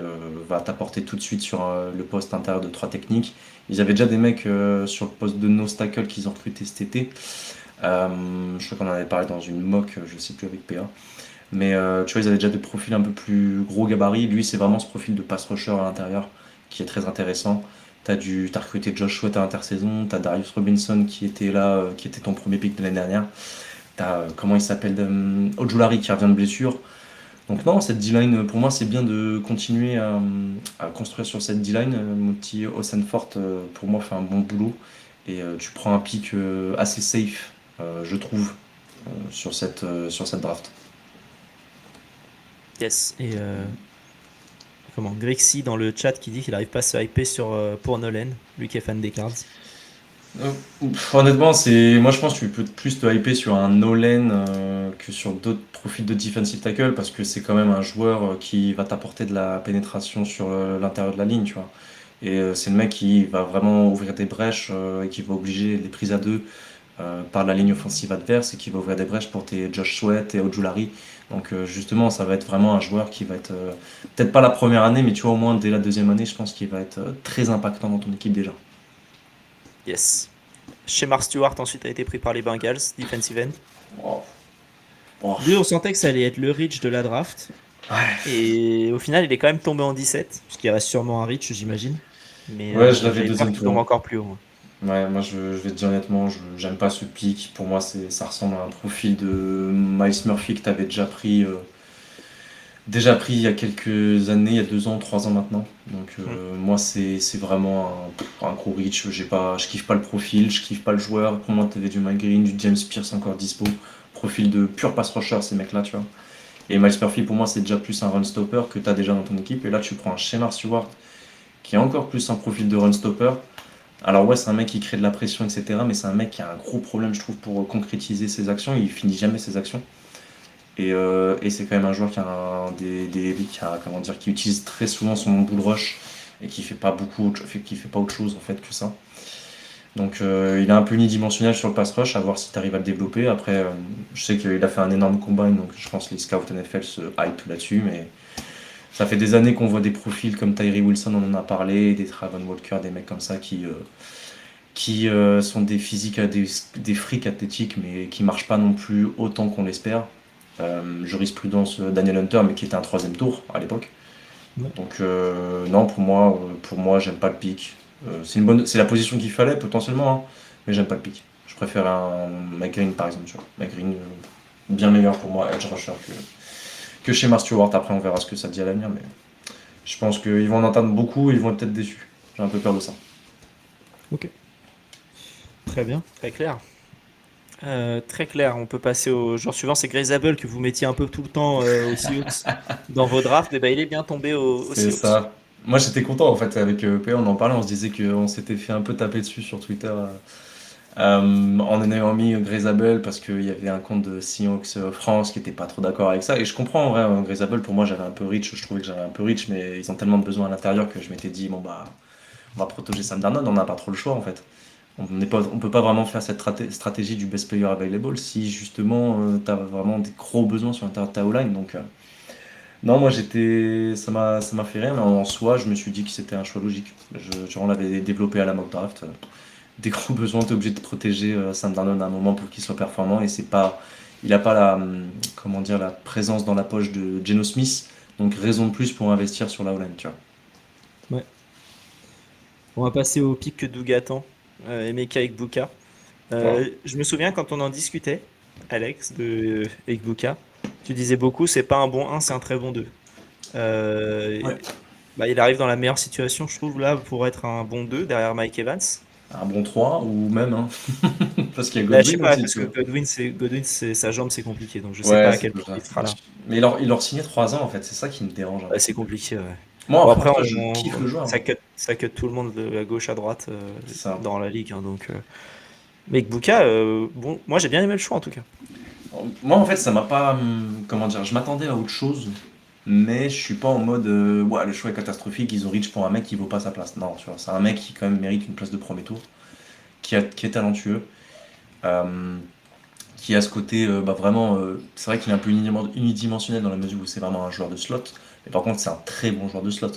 va t'apporter tout de suite sur le poste intérieur de 3 techniques. Ils avaient déjà des mecs sur le poste de nose tackle qu'ils ont recruté cet été. Je crois qu'on en avait parlé dans une mock, je sais plus avec PA. Mais tu vois, ils avaient déjà des profils un peu plus gros gabarit. Lui, c'est vraiment ce profil de pass rusher à l'intérieur qui est très intéressant. T'as recruté Josh Sweat à l'intersaison, t'as Darius Robinson qui était là, qui était ton premier pick de l'année dernière. T'as, comment il s'appelle, Ojulari qui revient de blessure. Donc non, cette D-line, pour moi, c'est bien de continuer à construire sur cette D-line. Mon petit Osenfort, pour moi, fait un bon boulot. Et tu prends un pick assez safe, je trouve, sur cette draft. Yes. Et Grexy dans le chat qui dit qu'il n'arrive pas à se hyper pour Nolan, lui qui est fan des Cards. Honnêtement, moi je pense que tu peux plus te hyper sur un Nolan que sur d'autres profils de defensive tackle parce que c'est quand même un joueur qui va t'apporter de la pénétration sur l'intérieur de la ligne, tu vois. Et c'est le mec qui va vraiment ouvrir des brèches et qui va obliger les prises à deux par la ligne offensive adverse et qui va ouvrir des brèches pour tes Josh Sweat et Ojulari. Donc justement, ça va être vraiment un joueur qui va être, peut-être pas la première année, mais tu vois, au moins dès la deuxième année, je pense qu'il va être très impactant dans ton équipe déjà. Yes. Shemar Stewart ensuite a été pris par les Bengals, defensive end. Oh. Oh. Lui, on sentait que ça allait être le reach de la draft. Ouais. Et au final, il est quand même tombé en 17, parce qu'il reste sûrement un reach, j'imagine. Mais Ouais, je l'avais j'avais peur deuxième qu'il tombe tour. encore plus haut. Ouais, moi je vais te dire honnêtement, j'aime pas ce pic. Pour moi, ça ressemble à un profil de Miles Murphy que tu avais déjà pris il y a quelques années, il y a 2 ans, 3 ans maintenant. Donc moi, c'est vraiment un gros reach. Je kiffe pas le profil, je kiffe pas le joueur. Pour moi, tu avais du Mike Green, du James Pierce encore dispo. Profil de pur pass rusher, ces mecs-là, tu vois. Et Miles Murphy, pour moi, c'est déjà plus un run stopper que tu as déjà dans ton équipe. Et là, tu prends un Shemar Stewart qui est encore plus un profil de run stopper. Alors ouais, c'est un mec qui crée de la pression, etc. Mais c'est un mec qui a un gros problème, je trouve, pour concrétiser ses actions. Il finit jamais ses actions. Et c'est quand même un joueur qui utilise très souvent son bull rush et qui fait pas autre chose en fait que ça. Donc il est un peu unidimensionnel sur le pass rush, à voir si tu arrives à le développer. Après, je sais qu'il a fait un énorme combine, donc je pense que les scouts NFL se hype là-dessus, mais ça fait des années qu'on voit des profils comme Tyree Wilson, on en a parlé, des Travon Walker, des mecs comme ça qui sont des physiques, des freaks athlétiques, mais qui marchent pas non plus autant qu'on l'espère. Jurisprudence Daniel Hunter, mais qui était un 3e tour à l'époque. Ouais. Donc non, pour moi, j'aime pas le pick. C'est la position qu'il fallait potentiellement, hein, mais j'aime pas le pick. Je préfère un Mike Green par exemple. Tu vois. Mike Green, bien meilleur pour moi, edge rusher que chez Shemar Stewart. Après, on verra ce que ça dit à l'avenir, mais je pense qu'ils vont en entendre beaucoup et ils vont être peut-être déçus. J'ai un peu peur de ça. Ok. Très bien, très clair. Très clair, on peut passer au joueur suivant, c'est Grayzable que vous mettiez un peu tout le temps aux Seahawks dans vos drafts, et ben il est bien tombé aux C'est Seahawks. ça. Moi j'étais content en fait avec PA, on en parlait, on se disait qu'on s'était fait un peu taper dessus sur Twitter en ayant mis Grayzable parce qu'il y avait un compte de Seahawks France qui était pas trop d'accord avec ça. Et je comprends en vrai, Grayzable pour moi j'avais un peu reach, je trouvais que j'avais un peu reach, mais ils ont tellement de besoins à l'intérieur que je m'étais dit bon bah on va protéger Sam Darnold, on n'a pas trop le choix en fait. On peut pas vraiment faire cette stratégie du best player available si justement tu as vraiment des gros besoins sur l'intérieur de ta O-line. Donc non, moi ça m'a fait rire, mais en soi je me suis dit que c'était un choix logique. On l'avait développé à la mock draft. Des gros besoins, tu es obligé de protéger Sam Darnold à un moment pour qu'il soit performant et il n'a pas la présence dans la poche de Geno Smith, donc raison de plus pour investir sur la O-line, tu vois. Ouais. On va passer au pic que Doug attend, Emeka Egbuka. Je me souviens quand on en discutait, Alex, de Egbuka, tu disais beaucoup, c'est pas un bon 1, c'est un très bon 2. Ouais. Il arrive dans la meilleure situation, je trouve, là, pour être un bon 2 derrière Mike Evans. Un bon 3 ou même, hein. Parce qu'il y a Bah, je sais Godwin pas, aussi, parce tu que vois. Godwin, sa jambe, c'est compliqué, donc je sais Ouais, pas à c'est quel plus point ça. il sera là. Mais il leur signait 3 ans en fait, c'est ça qui me dérange un Ouais, peu. c'est compliqué, ouais. Moi, Bon, après, après, je kiffe le joueur. ça cut tout le monde de à gauche à droite C'est ça. dans la ligue, hein, donc. Mais Egbuka, bon, moi j'ai bien aimé le choix en tout cas. Moi, en fait, ça m'a pas. Comment dire, je m'attendais à autre chose, mais je suis pas en mode. Ouais, le choix est catastrophique, ils ont reach pour un mec qui vaut pas sa place. Non, tu vois, c'est un mec qui quand même mérite une place de premier tour, qui est talentueux, euh, qui a ce côté vraiment. C'est vrai qu'il est un peu unidimensionnel dans la mesure où c'est vraiment un joueur de slot, mais par contre, c'est un très bon joueur de slot.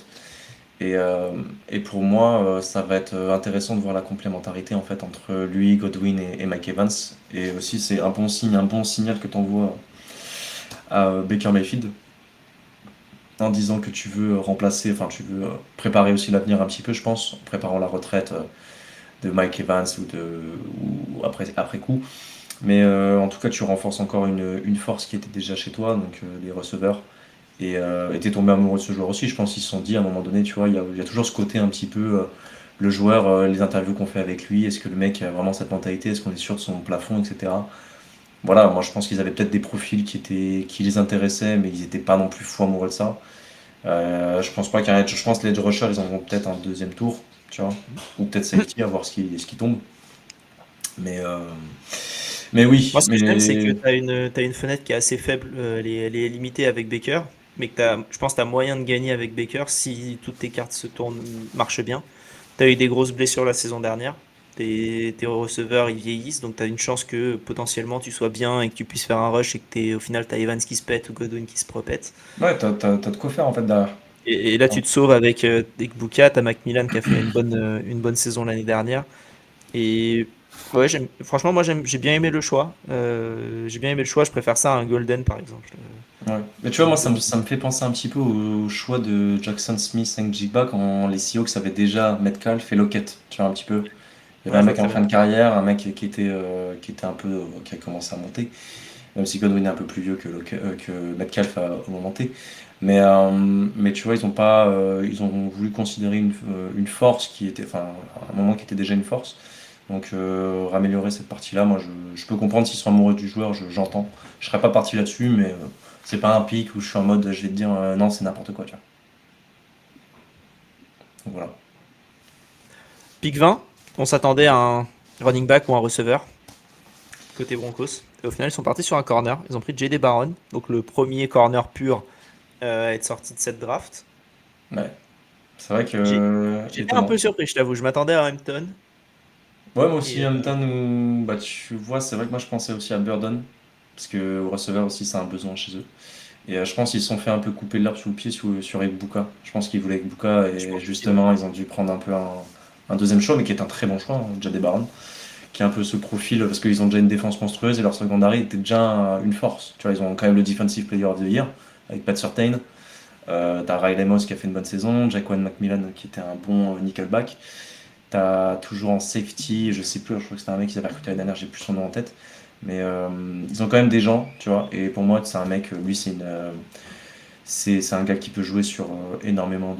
Et pour moi, ça va être intéressant de voir la complémentarité en fait entre lui, Godwin et Mike Evans. Et aussi, c'est un bon signe, un bon signal que tu envoies à Baker Mayfield en disant que tu veux remplacer, enfin tu veux préparer aussi l'avenir un petit peu, je pense, en préparant la retraite de Mike Evans ou après coup. Mais en tout cas, tu renforces encore une force qui était déjà chez toi, donc les receveurs. Et t'es tombé amoureux de ce joueur aussi. Je pense qu'ils se sont dit à un moment donné, tu vois, il y a toujours ce côté un petit peu, le joueur, les interviews qu'on fait avec lui, est-ce que le mec a vraiment cette mentalité, est-ce qu'on est sûr de son plafond, etc. Voilà, moi je pense qu'ils avaient peut-être des profils qui les intéressaient, mais ils n'étaient pas non plus fou amoureux de ça. Je pense pas je pense que les edge rushers, ils en vont peut-être un deuxième tour, tu vois, ou peut-être safety, à voir ce qui tombe. Mais, euh, mais oui, Moi, ce que j'aime, c'est que mais t'as une fenêtre qui est assez faible, elle est limitée avec Baker, mais que je pense que tu as moyen de gagner avec Baker si toutes tes cartes marchent bien. Tu as eu des grosses blessures la saison dernière, tes receveurs ils vieillissent, donc tu as une chance que potentiellement tu sois bien et que tu puisses faire un rush et que au final tu as Evans qui se pète ou Godwin qui se propète. ouais, t'as de quoi faire en fait derrière. Et là, tu te sauves avec Buka, t'as Macmillan qui a fait une bonne saison l'année dernière. Et ouais, franchement, moi j'ai bien aimé le choix. J'ai bien aimé le choix, je préfère ça à un Golden par exemple. Ouais. Mais tu vois, moi, ça me fait penser un petit peu au choix de Jackson Smith et Njigba quand les Seahawks avaient déjà Metcalf et Lockett, tu vois, un petit peu. Il y avait Ouais, un je vois mec en très fin bien. de carrière, un mec qui était un peu, qui a commencé à monter, même si Godwin est un peu plus vieux que Metcalf au moment T. Mais tu vois, ils ont voulu considérer une force qui était, enfin, un moment qui était déjà une force. Donc, améliorer cette partie-là, moi, je peux comprendre s'ils sont amoureux du joueur, j'entends. Je serais pas parti là-dessus, mais c'est pas un pic où je suis en mode, je vais te dire, non, c'est n'importe quoi, tu vois. Donc voilà. Pick 20, on s'attendait à un running back ou un receveur côté Broncos. Et au final, ils sont partis sur un corner. Ils ont pris J.D. Barron, donc le premier corner pur à être sorti de cette draft. Ouais. C'est vrai que, J'ai- J'étais un étonnant. peu surpris, je t'avoue. Je m'attendais à Hampton. Ouais, moi aussi, Et Hampton, bah, tu vois, c'est vrai que moi, je pensais aussi à Burdon, parce que au receveur aussi, c'est un besoin chez eux. Et je pense qu'ils se sont fait un peu couper l'herbe sous le pied sur Ekbuka. Je pense qu'ils voulaient Ekbuka, je et pense aussi, ouais. justement, ils ont dû prendre un peu un deuxième choix, mais qui est un très bon choix, hein, Jade Barron, qui est un peu ce profil, parce qu'ils ont déjà une défense monstrueuse, et leur secondary était déjà une force. Tu vois, ils ont quand même le Defensive Player of the Year, avec Pat Surtain. T'as Riley Moss qui a fait une bonne saison, Jaquan McMillan qui était un bon nickelback. T'as toujours en safety, je sais plus, je crois que c'était un mec qui s'avait recruté l'année dernière, j'ai plus son nom en tête. Mais ils ont quand même des gens, tu vois. Et pour moi, c'est un mec, lui, c'est un gars qui peut jouer sur énormément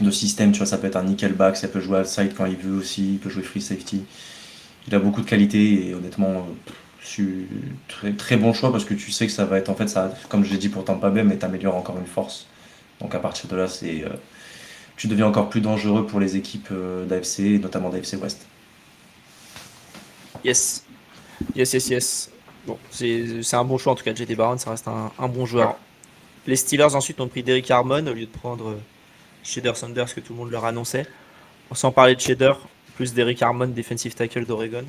de systèmes, tu vois. Ça peut être un nickelback, ça peut jouer outside quand il veut aussi, il peut jouer free safety. Il a beaucoup de qualité et honnêtement, très, très bon choix parce que tu sais que ça va être, en fait, ça, comme je l'ai dit pour Tampa Bay, mais t'améliores encore une force. Donc à partir de là, tu deviens encore plus dangereux pour les équipes d'AFC, notamment d'AFC West. Yes. Yes, yes, yes. Bon, c'est un bon choix en tout cas. J.D. Barron, ça reste un bon Ouais. joueur. Les Steelers ensuite ont pris Derrick Harmon au lieu de prendre Shader Sanders que tout le monde leur annonçait. Sans parler de Shader, plus Derrick Harmon, defensive tackle d'Oregon.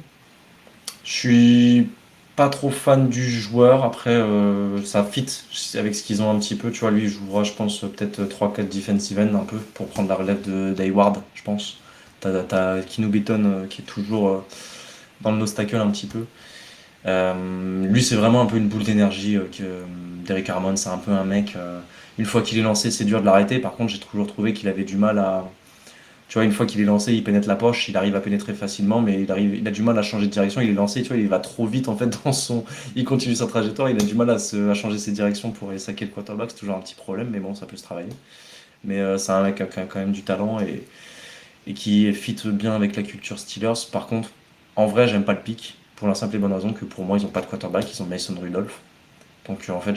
Je suis pas trop fan du joueur. Après, ça fit avec ce qu'ils ont un petit peu. Tu vois, lui, il jouera, je pense, peut-être 3-4 defensive end un peu pour prendre la relève d'Hayward, je pense. T'as Kenu Beaton qui est toujours dans le nose tackle un petit peu. Lui, c'est vraiment un peu une boule d'énergie. Derrick Harmon, c'est un peu un mec. Une fois qu'il est lancé, c'est dur de l'arrêter. Par contre, j'ai toujours trouvé qu'il avait du mal à. Tu vois, une fois qu'il est lancé, il pénètre la poche, il arrive à pénétrer facilement, mais il a du mal à changer de direction. Il est lancé, tu vois, il va trop vite en fait dans son. Il continue sa trajectoire, il a du mal à changer ses directions pour aller saquer le quarterback. C'est toujours un petit problème, mais bon, ça peut se travailler. Mais c'est un mec qui a quand même du talent et qui fit bien avec la culture Steelers. Par contre, en vrai, j'aime pas le pick pour la simple et bonne raison que pour moi, ils ont pas de quarterback, ils ont Mason Rudolph. Donc en fait,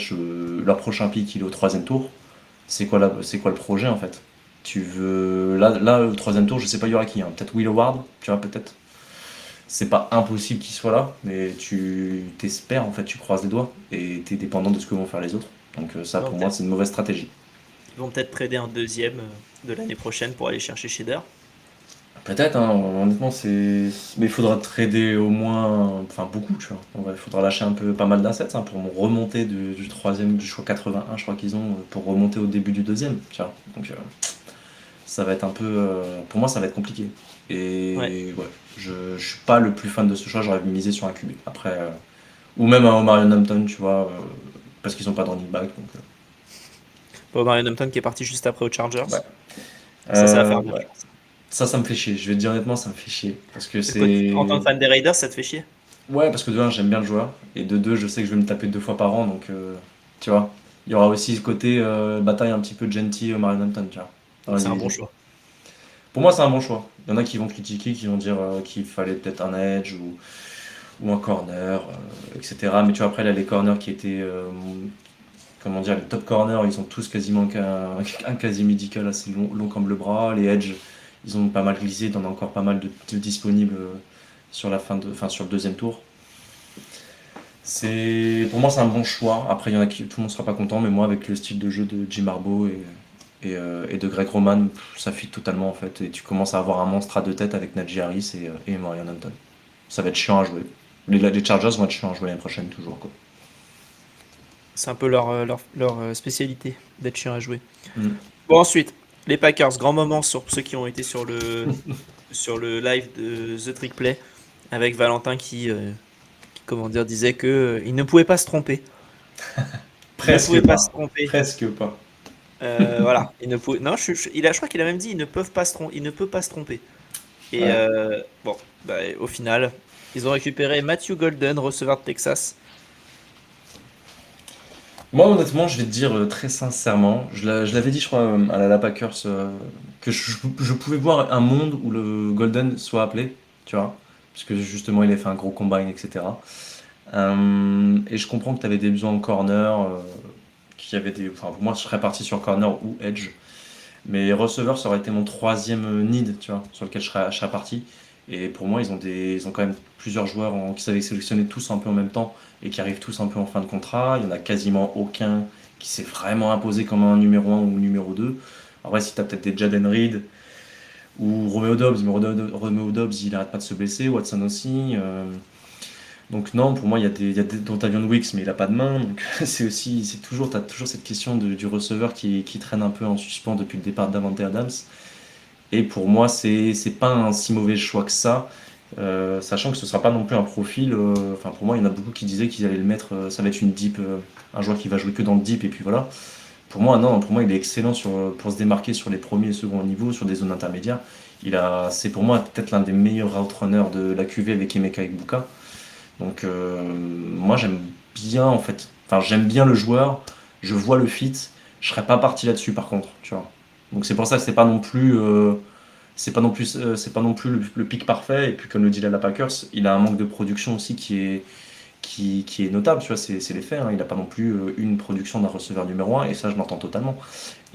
leur prochain pick, il est au troisième tour. C'est quoi le projet en fait? Tu veux. Là, au troisième tour, je sais pas, il y aura qui, hein. Peut-être Will Howard, tu vois, peut-être. C'est pas impossible qu'il soit là, mais tu t'espères, en fait, tu croises les doigts et t'es dépendant de ce que vont faire les autres. Donc ça, Ils vont pour moi, peut-être c'est une mauvaise stratégie. ils vont peut-être trader un deuxième de l'année prochaine pour aller chercher Shader. Peut-être, hein, honnêtement, c'est. Mais il faudra trader au moins. Enfin, beaucoup, tu vois. En vrai, il faudra lâcher un peu pas mal d'assets hein, pour remonter du troisième, du choix 81, je crois qu'ils ont, pour remonter au début du deuxième, tu vois. Donc ça va être un peu. Pour moi, ça va être compliqué. Ouais. Et ouais, je suis pas le plus fan de ce choix, j'aurais misé sur un QB. Après. Ou même un Omarion Hampton, tu vois. parce qu'ils n'ont pas de running back. Donc, Bon, Marion Hampton qui est parti juste après aux Chargers. Ouais. Ça va faire mal. ouais. Ça me fait chier. Je vais te dire honnêtement, ça me fait chier. Parce que c'est. Écoute, en tant que fan des Raiders, ça te fait chier? Ouais, parce que de 1, j'aime bien le joueur. Et de 2, je sais que je vais me taper 2 fois par an. Donc, tu vois. Il y aura aussi ce côté bataille un petit peu gentil Marion Hampton, tu vois. dans la C'est un bon division. choix. Pour moi, c'est un bon choix. Il y en a qui vont critiquer, qui vont dire qu'il fallait peut-être un edge ou un corner, etc. Mais tu vois, après, là, les corners qui étaient, comment dire, les top corners, ils ont tous quasiment un quasi médical assez long comme le bras. Les edge, ils ont pas mal glissé, il y en a encore pas mal de disponibles sur sur le deuxième tour. Pour moi, c'est un bon choix. Après, il y en a qui, tout le monde sera pas content, mais moi, avec le style de jeu de Jim Harbaugh et de Greg Roman, ça fit totalement en fait. Et tu commences à avoir un monstre à 2 têtes avec Najee Harris et Marion Hampton. Ça va être chiant à jouer. Les Chargers vont être chiants à jouer l'année prochaine, toujours. Quoi. C'est un peu leur spécialité d'être chiant à jouer. Mm. Bon, ensuite, les Packers, grand moment sur ceux qui ont été sur le live de The Trick Play avec Valentin qui comment dire, disait que il ne pouvait pas se tromper. Presque Il ne pouvait pas. pas se tromper. Presque pas. Voilà, il ne pouvait. Non, je crois qu'il a même dit il ne peut pas se tromper. Et Ouais. bon, au final, ils ont récupéré Matthew Golden, receveur de Texas. Moi, honnêtement, je vais te dire très sincèrement, je l'avais dit, je crois, à la Packers, que je pouvais voir un monde où le Golden soit appelé, tu vois, puisque justement, il a fait un gros combine, etc. Et je comprends que tu avais des besoins en corner, enfin, pour moi, je serais parti sur corner ou edge. Mais receveur, ça aurait été mon troisième need, tu vois, sur lequel je serais parti. Et pour moi, ils ont quand même plusieurs joueurs qui savaient sélectionner tous un peu en même temps et qui arrivent tous un peu en fin de contrat. Il n'y en a quasiment aucun qui s'est vraiment imposé comme un numéro 1 ou numéro 2. Après, si tu as peut-être des Jaden Reed ou Romeo Dobbs, mais Romeo Dobbs, il n'arrête pas de se blesser, Watson aussi. Donc non, pour moi, il y a des Dontavion Wicks, mais il n'a pas de main. Donc t'as toujours cette question du receveur qui traîne un peu en suspens depuis le départ de Davante Adams. Et pour moi, c'est pas un si mauvais choix que ça, sachant que ce sera pas non plus un profil. Enfin, pour moi, il y en a beaucoup qui disaient qu'ils allaient le mettre, ça va être une deep, un joueur qui va jouer que dans le deep, et puis voilà. Pour moi, non, pour moi, il est excellent pour se démarquer sur les premiers et seconds niveaux, sur des zones intermédiaires. C'est pour moi peut-être l'un des meilleurs route runners de la QV avec Emeka Egbuka. Donc moi j'aime bien en fait, enfin j'aime bien le joueur, je vois le fit, je serais pas parti là-dessus par contre, tu vois. Donc c'est pour ça que c'est pas non plus le pic parfait. Et puis comme le dit la Packers, il a un manque de production aussi qui est notable, tu vois, c'est les faits. Hein. Il n'a pas non plus une production d'un receveur numéro 1 et ça je l'entends totalement.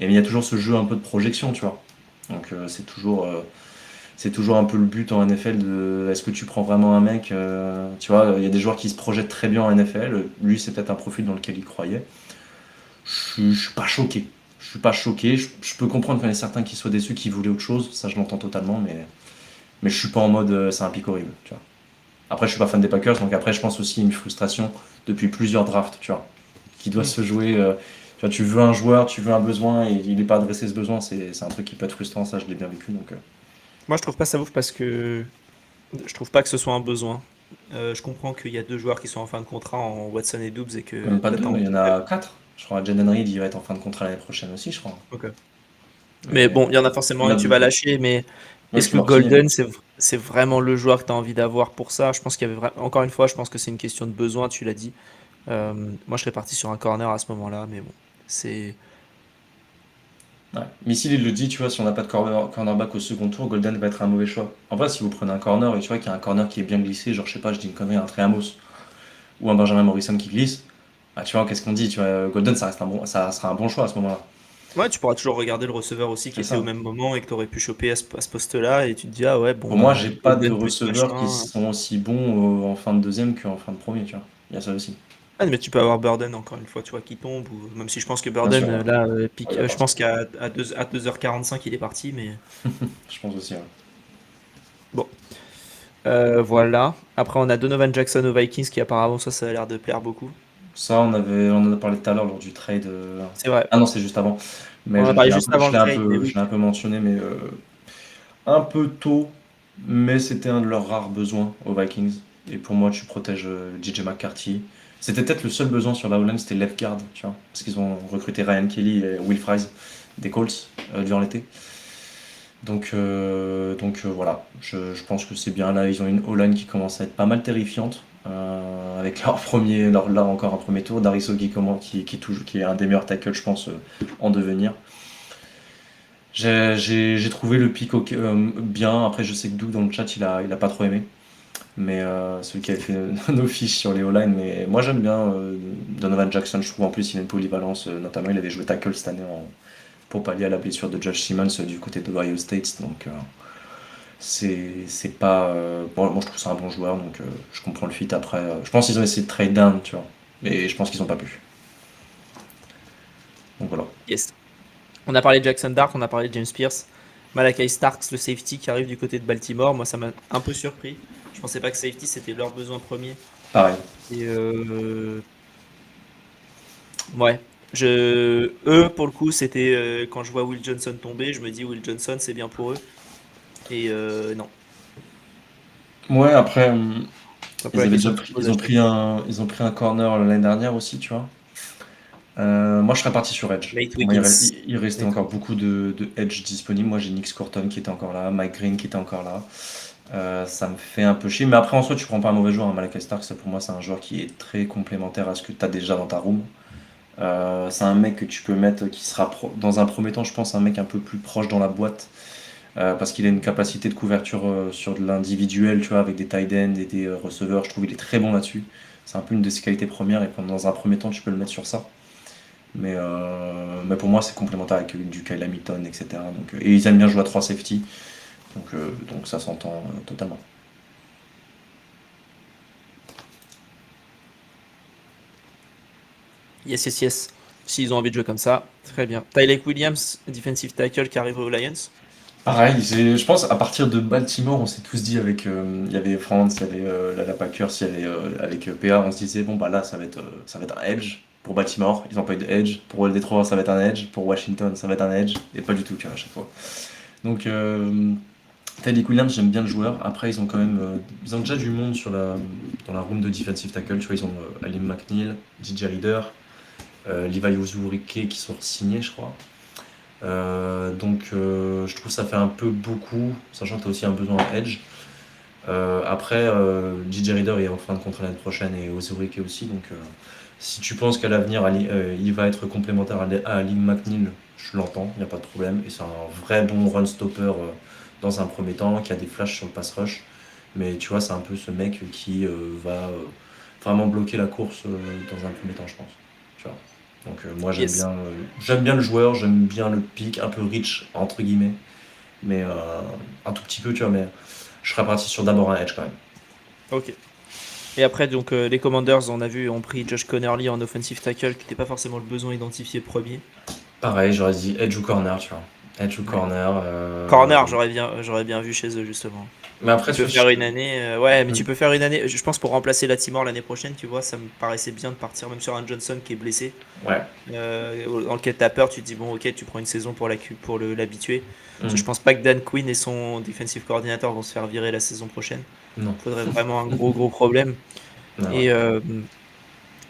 Et mais il y a toujours ce jeu un peu de projection, tu vois. Donc c'est toujours un peu le but en NFL de est-ce que tu prends vraiment un mec, tu vois, il y a des joueurs qui se projettent très bien en NFL, lui c'est peut-être un profil dans lequel il croyait. Je suis pas choqué. Je suis pas choqué, je peux comprendre qu'il y en ait certains qui soient déçus, qui voulaient autre chose, ça je l'entends totalement, mais je suis pas en mode c'est un pic horrible, tu vois. Après je suis pas fan des Packers, donc après je pense aussi une frustration depuis plusieurs drafts, tu vois, qui doit se jouer. Tu vois, tu veux un joueur, tu veux un besoin et il n'est pas adressé ce besoin, c'est un truc qui peut être frustrant, ça je l'ai bien vécu donc. Moi, je trouve pas ça ouf parce que je trouve pas que ce soit un besoin. Je comprends qu'il y a 2 joueurs qui sont en fin de contrat en Watson et Doubs et que Même pas deux, t'attends- il y en a 4. Je crois que Jaden Reed il va être en fin de contrat l'année prochaine aussi, je crois. Ok. Mais bon, il y en a forcément il y en un a que tu vas beaucoup. lâcher, mais Ouais, est-ce tu que leur signes. Golden, c'est vraiment le joueur que tu as envie d'avoir pour ça? Je pense qu'il y avait encore une fois, je pense que c'est une question de besoin, tu l'as dit. Moi, je serais parti sur un corner à ce moment-là, mais bon, c'est. Ouais. Mais s'il le dit, tu vois, si on n'a pas de cornerback au second tour, Golden va être un mauvais choix. En vrai, si vous prenez un corner et tu vois qu'il y a un corner qui est bien glissé, genre je sais pas, je dis une connerie, un Trey Amos ou un Benjamin Morrison qui glisse, bah tu vois, qu'est-ce qu'on dit, tu vois, Golden ça sera un bon choix à ce moment-là. Ouais, tu pourras toujours regarder le receveur aussi qui C'est était au ça. même moment et que tu aurais pu choper à ce poste-là, et tu te dis, ah ouais, bon, Pour moi, bah, j'ai pas de Golden plus receveurs qui machin. sont aussi bons en fin de deuxième qu'en fin de premier, tu vois. Il y a ça aussi. Ah, mais tu peux avoir Burden encore une fois, tu vois, qui tombe, ou même si je pense que Bien Burden, sûr, ouais. là, Il va je pense partir. qu'à 2h45, il est parti, mais Je pense aussi, ouais. bon. Voilà. Après, on a Donovan Jackson aux Vikings, qui apparemment, ça a l'air de plaire beaucoup. Ça, on en a parlé tout à l'heure lors du trade. C'est vrai. Ah non, c'est juste avant. On Mais en a parlé juste avant le trade, mais oui. je l'ai un peu mentionné, mais un peu tôt. Mais c'était un de leurs rares besoins aux Vikings. Et pour moi, tu protèges JJ McCarthy. C'était peut-être le seul besoin sur la O-line, c'était left guard, tu vois. Parce qu'ils ont recruté Ryan Kelly et Will Fries des Colts durant l'été. Donc voilà, je pense que c'est bien. Là, ils ont une O-line qui commence à être pas mal terrifiante. Avec là encore un premier tour. Dariso qui est un des meilleurs tackles, je pense, en devenir. J'ai trouvé le pic bien. Après, je sais que Doug dans le chat, il a pas trop aimé. Mais celui qui avait fait nos fiches sur les O-line. Mais moi, j'aime bien Donovan Jackson. Je trouve en plus, il a une polyvalence. Notamment, il avait joué tackle cette année pour pallier à la blessure de Josh Simmons du côté de Ohio State. Donc, c'est pas. Bon, moi, je trouve ça un bon joueur. Donc, je comprends le fit après. Je pense qu'ils ont essayé de trade down, tu vois. Mais je pense qu'ils n'ont pas pu. Donc, voilà. Yes. On a parlé de Jackson Dart, on a parlé de James Pierce. Malachi Starks, le safety qui arrive du côté de Baltimore. Moi, ça m'a un peu surpris. Je pensais pas que safety c'était leur besoin premier. Pareil. Et ouais. Eux, pour le coup, c'était quand je vois Will Johnson tomber, je me dis Will Johnson, c'est bien pour eux. Et non. Ouais, après, C'est un peu la question que je pose à chaque fois. ils ont pris un corner l'année dernière aussi, tu vois. Moi, je serais parti sur Edge. Nate Pour moi, Wiggins. il restait encore beaucoup de Edge disponibles. Moi, j'ai Nick Scurton qui était encore là, Mike Green qui était encore là. Ça me fait un peu chier. Mais après, en soi, tu prends pas un mauvais joueur. Malachi Starks, pour moi, c'est un joueur qui est très complémentaire à ce que tu as déjà dans ta room. C'est un mec que tu peux mettre qui sera dans un premier temps, je pense, un mec un peu plus proche dans la boîte. Parce qu'il a une capacité de couverture sur de l'individuel, tu vois, avec des tight ends et des receveurs. Je trouve qu'il est très bon là-dessus. C'est un peu une de ses qualités premières et dans un premier temps, tu peux le mettre sur ça. Mais pour moi, c'est complémentaire avec du Kyle Hamilton, etc. Donc, et ils aiment bien jouer à 3 safety. Donc ça s'entend totalement. Yes, yes, yes. S'ils ont envie de jouer comme ça, très bien. Tyler Williams, defensive tackle qui arrive aux Lions. Pareil, je pense à partir de Baltimore, on s'est tous dit avec. Il y avait France, il y avait Lala Packers, il y avait avec PA, on se disait, bon, bah là, ça va être un edge pour Baltimore. Ils n'ont pas eu de edge. Pour le Detroit, ça va être un edge. Pour Washington, ça va être un edge. Et pas du tout, tu vois, à chaque fois. Donc, Tyler Williams, j'aime bien le joueur. Après, ils ont quand même. Ils ont déjà du monde dans la room de defensive tackle. Tu vois, ils ont Alim McNeil, DJ Reader, Levi Ozurike qui sont signés, je crois. Je trouve que ça fait un peu beaucoup, sachant que tu as aussi un besoin en edge. Après, DJ Reader est en fin de contrat l'année prochaine et Ozurike aussi. Donc, si tu penses qu'à l'avenir, il va être complémentaire à Alim McNeil, je l'entends, il n'y a pas de problème. Et c'est un vrai bon run stopper dans un premier temps, qui a des flashs sur le pass rush. Mais tu vois, c'est un peu ce mec qui va vraiment bloquer la course dans un premier temps, je pense. Tu vois. Donc moi Yes. j'aime bien le joueur, j'aime bien le pick, un peu rich entre guillemets, mais un tout petit peu, tu vois, mais je serais parti sur d'abord un edge quand même. Ok. Et après, donc, les Commanders, on a vu, ont pris Josh Connerly en offensive tackle, qui n'était pas forcément le besoin identifié premier. Pareil, j'aurais dit edge ou corner, tu vois. Edge ou corner. Corner, j'aurais bien vu chez eux, justement. Mais après, Tu peux faire une année, ouais, mais tu peux faire une année. Je pense pour remplacer Latimore l'année prochaine, tu vois, ça me paraissait bien de partir même sur un Johnson qui est blessé. Ouais. Dans lequel t'as peur, tu te dis bon, ok, tu prends une saison pour l'habituer. Mhm. Je pense pas que Dan Quinn et son defensive coordinator vont se faire virer la saison prochaine. Non. Faudrait vraiment un gros problème. Non, Et ouais.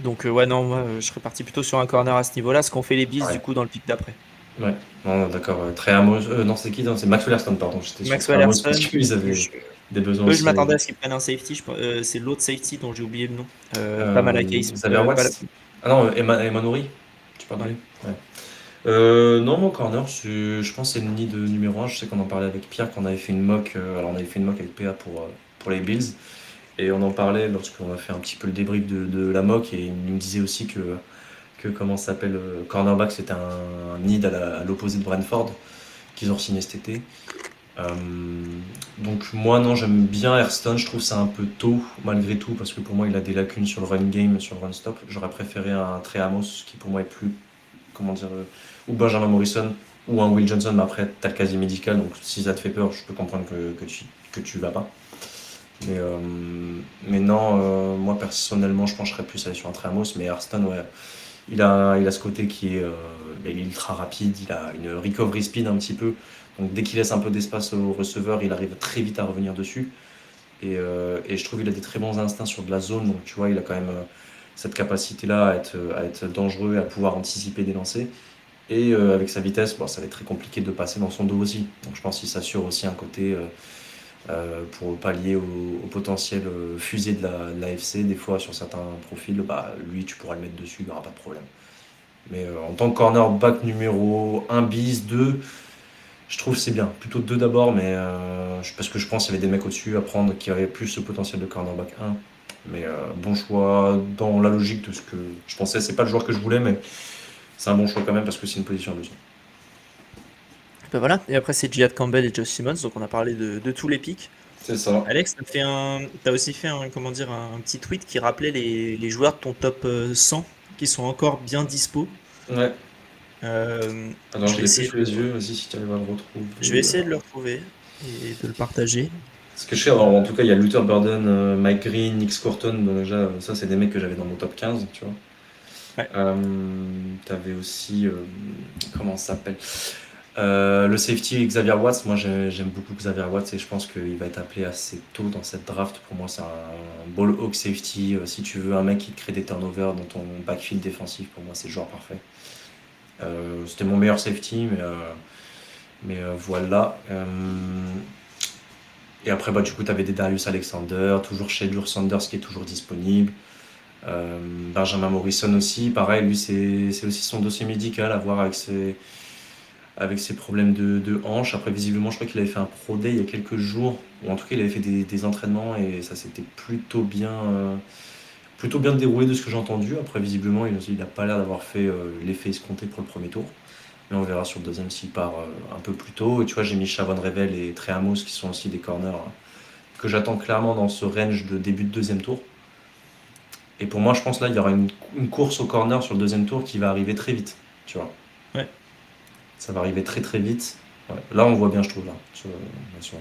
donc ouais, non, moi je serais parti plutôt sur un corner à ce niveau-là, ce qu'ont fait les Bills Ouais. du coup dans le pick d'après. Ouais. Non, d'accord. Trey Amos. Non, c'est qui? Non, c'est Maxwell Arston, pardon. J'étais sur Maxwell Trey Amos Arston, parce qu'ils avaient des besoins eux, aussi. je m'attendais à ce qu'ils prennent un safety. C'est l'autre safety dont j'ai oublié le nom. Pas Malachi. Xavier Watts. Ah non, Emmanori. Tu parles de lui? Ouais. Non, mon corner, je pense que c'est le nid de numéro 1. Je sais qu'on en parlait avec Pierre, qu'on avait fait une mock. Alors, on avait fait une mock avec PA pour les Bills. Et on en parlait lorsqu'on a fait un petit peu le débrief de la mock. Et il me disait aussi que comment ça s'appelle, cornerback, c'était un need à l'opposé de Brentford, qu'ils ont signé cet été. Donc moi non, j'aime bien Arston, je trouve ça un peu tôt malgré tout parce que pour moi il a des lacunes sur le run game, sur le run stop. J'aurais préféré un Trey Amos qui pour moi est plus, comment dire, ou Benjamin Morrison ou un Will Johnson, mais après t'as le quasi médical, donc si ça te fait peur, je peux comprendre que tu vas pas. Mais non, moi personnellement je pencherais plus aller sur un Trey Amos, mais Arston, ouais, il a ce côté qui est, il est ultra rapide, il a une recovery speed un petit peu. Donc dès qu'il laisse un peu d'espace au receveur, il arrive très vite à revenir dessus. Et je trouve qu'il a des très bons instincts sur de la zone. Donc tu vois, il a quand même cette capacité-là à être dangereux et à pouvoir anticiper des lancers. Et avec sa vitesse, bon, ça va être très compliqué de passer dans son dos aussi. Donc je pense qu'il s'assure aussi un côté pour pallier au potentiel fusée de la FC. Des fois, sur certains profils, bah, lui, tu pourras le mettre dessus, il n'y aura pas de problème. Mais en tant que cornerback numéro 1 bis, 2, je trouve que c'est bien. Plutôt 2 d'abord, mais parce que je pense qu'il y avait des mecs au-dessus à prendre qui avaient plus ce potentiel de cornerback 1. Mais bon choix dans la logique de ce que je pensais. C'est pas le joueur que je voulais, mais c'est un bon choix quand même parce que c'est une position à besoin. Ben voilà. Et après, c'est Jihad Campbell et Josh Simmons. Donc, on a parlé de tous les pics. C'est ça. Alex, t'as aussi fait comment dire, un petit tweet qui rappelait les joueurs de ton top 100 qui sont encore bien dispo. Ouais. Euh, Alors je je vais l'ai plus essayer, sous les yeux. Vas-y si tu arrives à le retrouver. je vais essayer de le retrouver et de le partager. Ce que je sais, alors, en tout cas, il y a Luther Burden, Mike Green, Nick Scorton. Donc déjà, ça, c'est des mecs que j'avais dans mon top 15, tu vois. Ouais. T'avais aussi, comment ça s'appelle le safety Xavier Watts. Moi, j'aime beaucoup Xavier Watts et je pense qu'il va être appelé assez tôt dans cette draft. Pour moi, c'est un ball hawk safety. Si tu veux un mec qui te crée des turnovers dans ton backfield défensif, pour moi, c'est le joueur parfait. C'était mon meilleur safety, mais voilà. Et après, bah, du coup, tu avais des Darius Alexander, toujours Shedeur Sanders qui est toujours disponible. Benjamin Morrison aussi, pareil, lui, c'est aussi son dossier médical à voir avec ses problèmes de hanche. Après, visiblement, je crois qu'il avait fait un Pro Day il y a quelques jours, ou en tout cas, il avait fait des entraînements et ça s'était plutôt bien déroulé de ce que j'ai entendu. Après, visiblement, il n'a pas l'air d'avoir fait l'effet escompté pour le premier tour. Mais on verra sur le deuxième s'il part un peu plus tôt. Et tu vois, j'ai mis Shavon Revel et Trey Amos qui sont aussi des corners que j'attends clairement dans ce range de début de deuxième tour. Et pour moi, je pense là, il y aura une course au corner sur le deuxième tour qui va arriver très vite. Tu vois. Ouais. Ça va arriver très très vite. Ouais. Là, on voit bien, je trouve, là, sur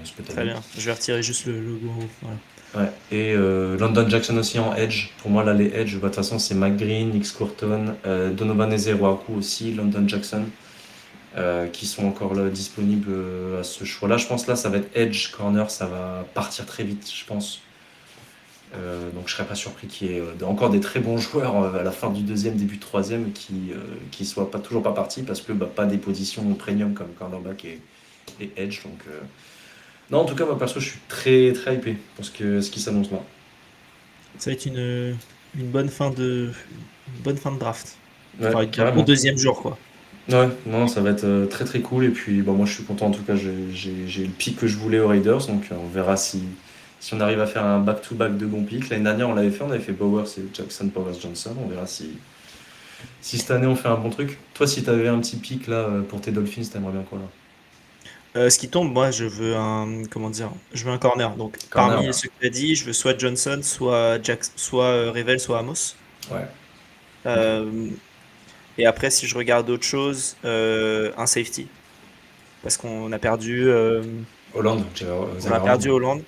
ce peut-être. Très bien. Je vais retirer juste le logo en haut. Voilà. Ouais. Et London Jackson aussi en edge. Pour moi, là, les edge, bah, de toute façon, c'est McGreen, Nick Scorton, Donovan Ezeruaku aussi, London Jackson, qui sont encore là disponibles à ce choix-là. Je pense là, ça va être edge, corner, ça va partir très vite, je pense. Donc je serais pas surpris qu'il y ait encore des très bons joueurs à la fin du deuxième, début de troisième qui soient toujours pas partis parce que pas des positions premium comme cornerback et edge. Donc non, en tout cas, moi perso, je suis très très hypé pour ce qui s'annonce là. Ça va être une bonne fin de draft. Ouais, Enfin, carrément. au deuxième jour, quoi. Ouais, non, ça va être très très cool. Et puis moi je suis content, en tout cas, j'ai le pick que je voulais aux Raiders, donc on verra si on arrive à faire un back-to-back de bons picks. L'année dernière, on avait fait Bowers et Jackson Powers Johnson. On verra si cette année on fait un bon truc. Toi, si tu avais un petit pick là pour tes Dolphins, t'aimerais bien quoi là? Ce qui tombe, moi, je veux un corner. Donc, Corner, parmi ouais. ceux que tu as dit, je veux soit Johnson, soit soit Revel, soit Amos. Ouais. Euh, et après, si je regarde autre chose, un safety. Parce qu'on a perdu, Hollande, Hollande.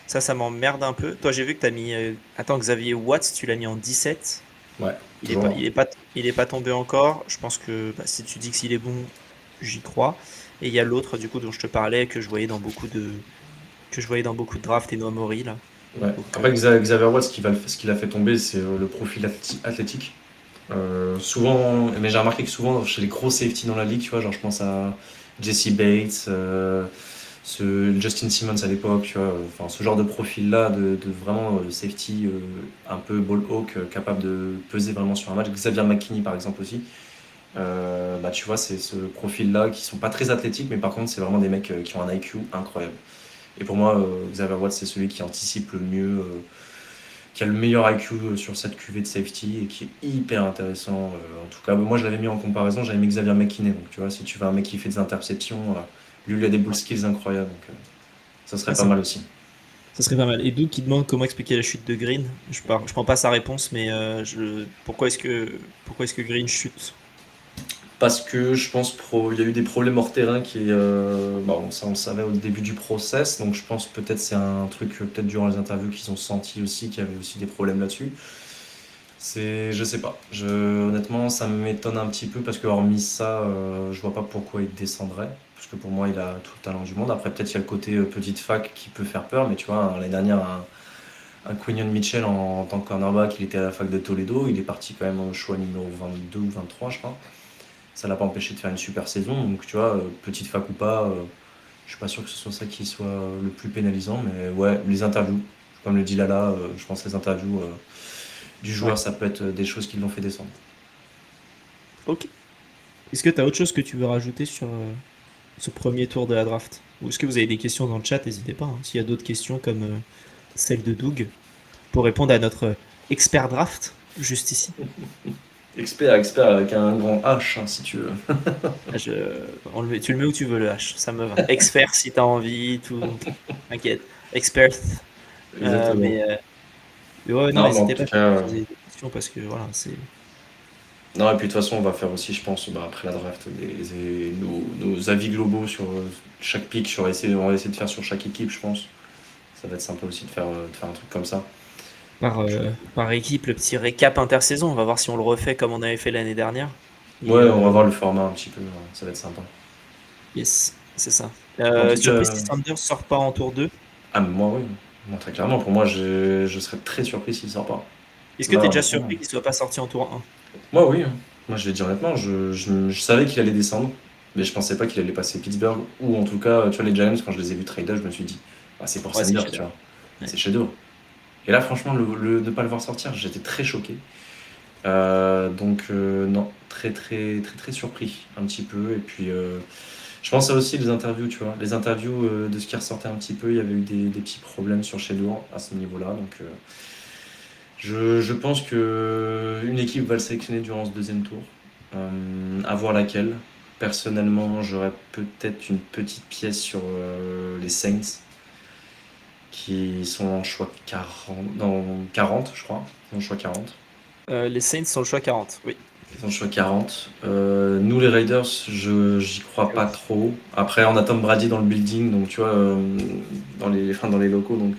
Ça m'emmerde un peu. Toi, j'ai vu que tu as mis. Attends, Xavier Watts, tu l'as mis en 17. Ouais, Il est toujours. pas, il est pas, il est pas tombé encore. Je pense que si tu dis que s'il est bon, j'y crois. Et il y a l'autre, du coup, dont je te parlais, que je voyais dans beaucoup de drafts, et Noah Mori, là. Ouais. Donc, Après, Xavier Watts, ce qui l'a fait tomber, c'est le profil athlétique. Souvent, mais j'ai remarqué que souvent, chez les gros safety dans la ligue, tu vois, genre je pense à Jesse Bates, ce Justin Simmons à l'époque, tu vois, enfin ce genre de profil-là, de vraiment safety un peu ball hawk, capable de peser vraiment sur un match. Xavier McKinney par exemple aussi. Bah tu vois, c'est ce profil-là qui sont pas très athlétiques, mais par contre c'est vraiment des mecs qui ont un IQ incroyable. Et pour moi, Xavier Watts c'est celui qui anticipe le mieux, qui a le meilleur IQ sur cette cuvée de safety et qui est hyper intéressant. En tout cas, moi je l'avais mis en comparaison, j'avais mis Xavier McKinney. Donc tu vois, si tu veux un mec qui fait des interceptions, lui il a des ball skills incroyables. Donc ça serait pas mal aussi. Ça serait pas mal. Et Doug qui demande comment expliquer la chute de Green. Je prends pas sa réponse, mais pourquoi est-ce que Green chute? Parce que je pense il y a eu des problèmes hors terrain ça on le savait au début du process, donc je pense peut-être c'est un truc peut-être durant les interviews qu'ils ont senti aussi qu'il y avait aussi des problèmes là-dessus. Je sais pas. Honnêtement, ça m'étonne un petit peu parce que hormis ça, je vois pas pourquoi il descendrait. Parce que pour moi, il a tout le talent du monde. Après, peut-être il y a le côté petite fac qui peut faire peur, mais tu vois, l'année dernière, un Quinion Mitchell en tant que cornerback. Il était à la fac de Toledo. Il est parti quand même au choix numéro 22 ou 23, je crois. Ça l'a pas empêché de faire une super saison. Donc, tu vois, petite fac ou pas, je suis pas sûr que ce soit ça qui soit le plus pénalisant. Mais ouais, les interviews, comme le dit Lala, je pense que les interviews du joueur, ça peut être des choses qui l'ont fait descendre. Ok. Est-ce que tu as autre chose que tu veux rajouter sur ce premier tour de la draft? Ou est-ce que vous avez des questions dans le chat? N'hésitez pas, hein. S'il y a d'autres questions comme celle de Doug, pour répondre à notre expert draft, juste ici. Expert avec un grand H, hein, si tu veux. Tu le mets où tu veux, le H, ça me va. Expert si tu as envie, tout. T'inquiète. Expert. Exactement. Mais ouais, non, Non, mais en n'hésitez tout pas à cas, poser des questions parce que voilà, c'est. non, et puis de toute façon, on va faire aussi, je pense, après la draft, nos avis globaux sur chaque pick. On va essayer de faire sur chaque équipe, je pense. Ça va être sympa aussi de faire un truc comme ça. Par équipe, le petit récap intersaison, on va voir si on le refait comme on avait fait l'année dernière. Et, Ouais, on va voir le format un petit peu, ça va être sympa. Yes, c'est ça. En tout Surprise cas, si Sanders sort pas en tour 2. ah, mais moi, oui. Moi, très clairement, pour moi, je serais très surpris s'il sort pas. Est-ce que Là, t'es déjà honnêtement. surpris qu'il soit pas sorti en tour 1? Moi, oui. Moi, je vais dire honnêtement, je savais qu'il allait descendre, mais je pensais pas qu'il allait passer Pittsburgh, ou en tout cas, tu vois, les Giants, quand je les ai vus trader, je me suis dit, bah, c'est pour Ouais, c'est Sanders, tu Shadow. vois. Ouais. C'est Shadow. Et là, franchement, ne pas le voir sortir, j'étais très choqué. Donc, non, très, très, très, très surpris, un petit peu. Et puis, je pense à aussi les interviews, tu vois. Les interviews de ce qui ressortait un petit peu, il y avait eu des petits problèmes sur Shadow à ce niveau-là. Donc, je pense qu'une équipe va le sélectionner durant ce deuxième tour. À voir laquelle. Personnellement, j'aurais peut-être une petite pièce sur les Saints, qui sont en choix 40, non, 40 je crois. En choix 40. Les Saints sont le choix 40, oui. Ils sont choix 40. Nous, les Raiders, j'y crois pas trop. Après, on a Tom Brady dans le building, donc tu vois, dans les locaux. Donc,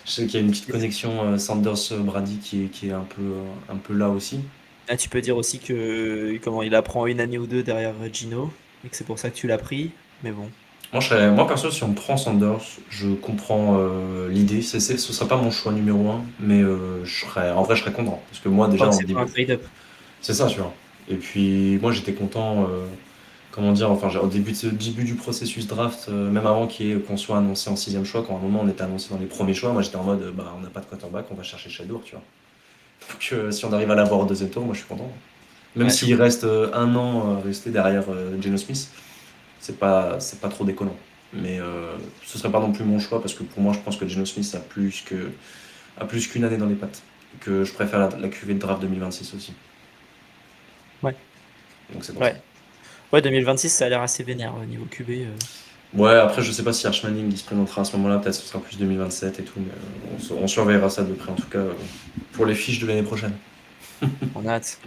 je sais qu'il y a une petite connexion Sanders-Brady qui est un peu là aussi. Ah, tu peux dire aussi que comment il apprend une année ou deux derrière Gino et que c'est pour ça que tu l'as pris, mais bon. Moi, perso, si on me prend Sanders, je comprends l'idée. Ce serait pas mon choix numéro un, mais en vrai, je serais content. Parce que moi, déjà, Comme en c'est pas un début, trade-up. c'est ça, tu vois. Et puis, moi, j'étais content, comment dire, enfin, au début du processus draft, même avant qu'on soit annoncé en 6e choix, quand à un moment on était annoncé dans les premiers choix, moi, j'étais en mode, bah, on n'a pas de quarterback, on va chercher Shadour, tu vois. Donc, si on arrive à l'avoir au deuxième tour, moi, je suis content. Même Ouais. s'il reste un an resté derrière Geno Smith, c'est pas trop déconnant. Mais ce serait pas non plus mon choix, parce que pour moi, je pense que Geno Smith a plus qu'une année dans les pattes. Et que je préfère la QV de draft 2026 aussi. Ouais. Donc c'est pour Ouais. Ouais, 2026, ça a l'air assez vénère au niveau QB. Ouais, après, je sais pas si Arch Manning il se présentera à ce moment-là, peut-être ce sera plus 2027 et tout, mais on surveillera ça de près en tout cas pour les fiches de l'année prochaine. On a hâte.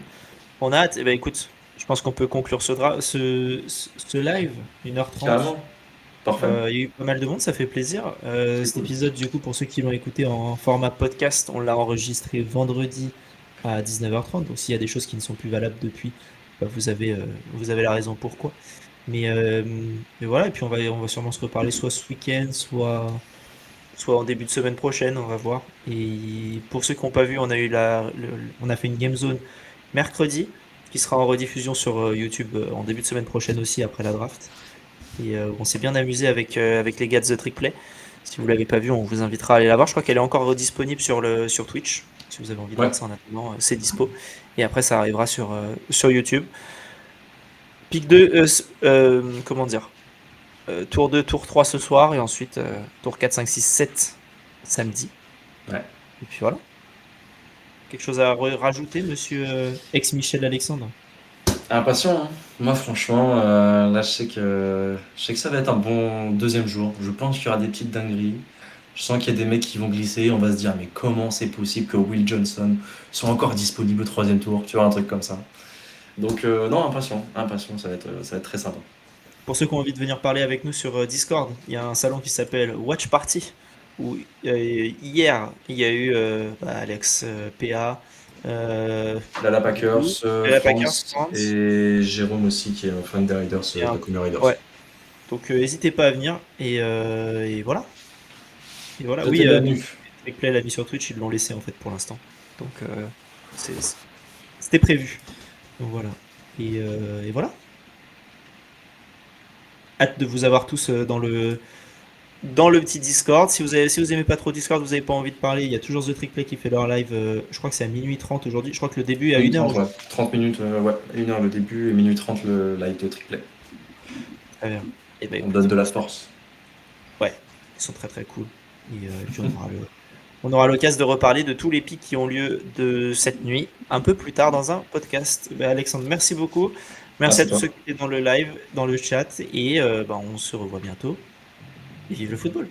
On a hâte. Eh ben, écoute, je pense qu'on peut conclure ce live, 1h30. Carrément. Parfait. Il y a eu pas mal de monde, ça fait plaisir. Cet épisode, du coup, pour ceux qui l'ont écouté en format podcast, on l'a enregistré vendredi à 19h30. Donc, s'il y a des choses qui ne sont plus valables depuis, bah, vous avez la raison pourquoi. Mais voilà, et puis on va sûrement se reparler soit ce week-end, soit en début de semaine prochaine, on va voir. Et pour ceux qui n'ont pas vu, on a fait une Game Zone mercredi, qui sera en rediffusion sur YouTube en début de semaine prochaine aussi, après la draft. Et on s'est bien amusé avec les gars de The Trick Play. Si vous l'avez pas vu, on vous invitera à aller la voir. Je crois qu'elle est encore disponible sur Twitch. Si vous avez envie de voir ça en attendant, c'est dispo. Et après, ça arrivera sur YouTube. Pick 2, comment dire tour 2, tour 3 ce soir. Et ensuite, tour 4, 5, 6, 7 samedi. Ouais. Et puis voilà. Quelque chose à rajouter, monsieur ex-Michel Alexandre? Impatient, hein. Moi, franchement, là, je sais que ça va être un bon deuxième jour. Je pense qu'il y aura des petites dingueries. Je sens qu'il y a des mecs qui vont glisser. On va se dire, mais comment c'est possible que Will Johnson soit encore disponible au troisième tour? Tu vois, un truc comme ça. Donc, non, impatient, ça va être très sympa. Pour ceux qui ont envie de venir parler avec nous sur Discord, il y a un salon qui s'appelle Watch Party, où hier, il y a eu Alex, PA, Lala Packers, Lala Packers, France et Jérôme aussi, qui est un fan des Raiders, Bien. Tacoma Raiders. Ouais. Donc n'hésitez pas à venir et voilà. Et voilà, Vous oui, êtes bienvenus. Play l'a mis sur Twitch, ils l'ont laissé en fait pour l'instant. Donc c'était prévu. Donc voilà. Et voilà. Hâte de vous avoir tous dans le petit Discord. Si vous aimez pas trop Discord, vous avez pas envie de parler, il y a toujours The Trick Play qui fait leur live. Je crois que c'est à minuit 30 aujourd'hui. Je crois que le début est à 1h. 30, ouais. 30 minutes, ouais. 1h le début et minuit 30 le live de triplé. Très bien. Et ben, On donne de la force. Ouais, ils sont très très cool. Et puis on aura l'occasion de reparler de tous les pics qui ont lieu de cette nuit un peu plus tard dans un podcast. Ben, Alexandre, merci beaucoup. Merci Merci à tous toi. ceux qui étaient dans le live, dans le chat. Et on se revoit bientôt. Et vive le football!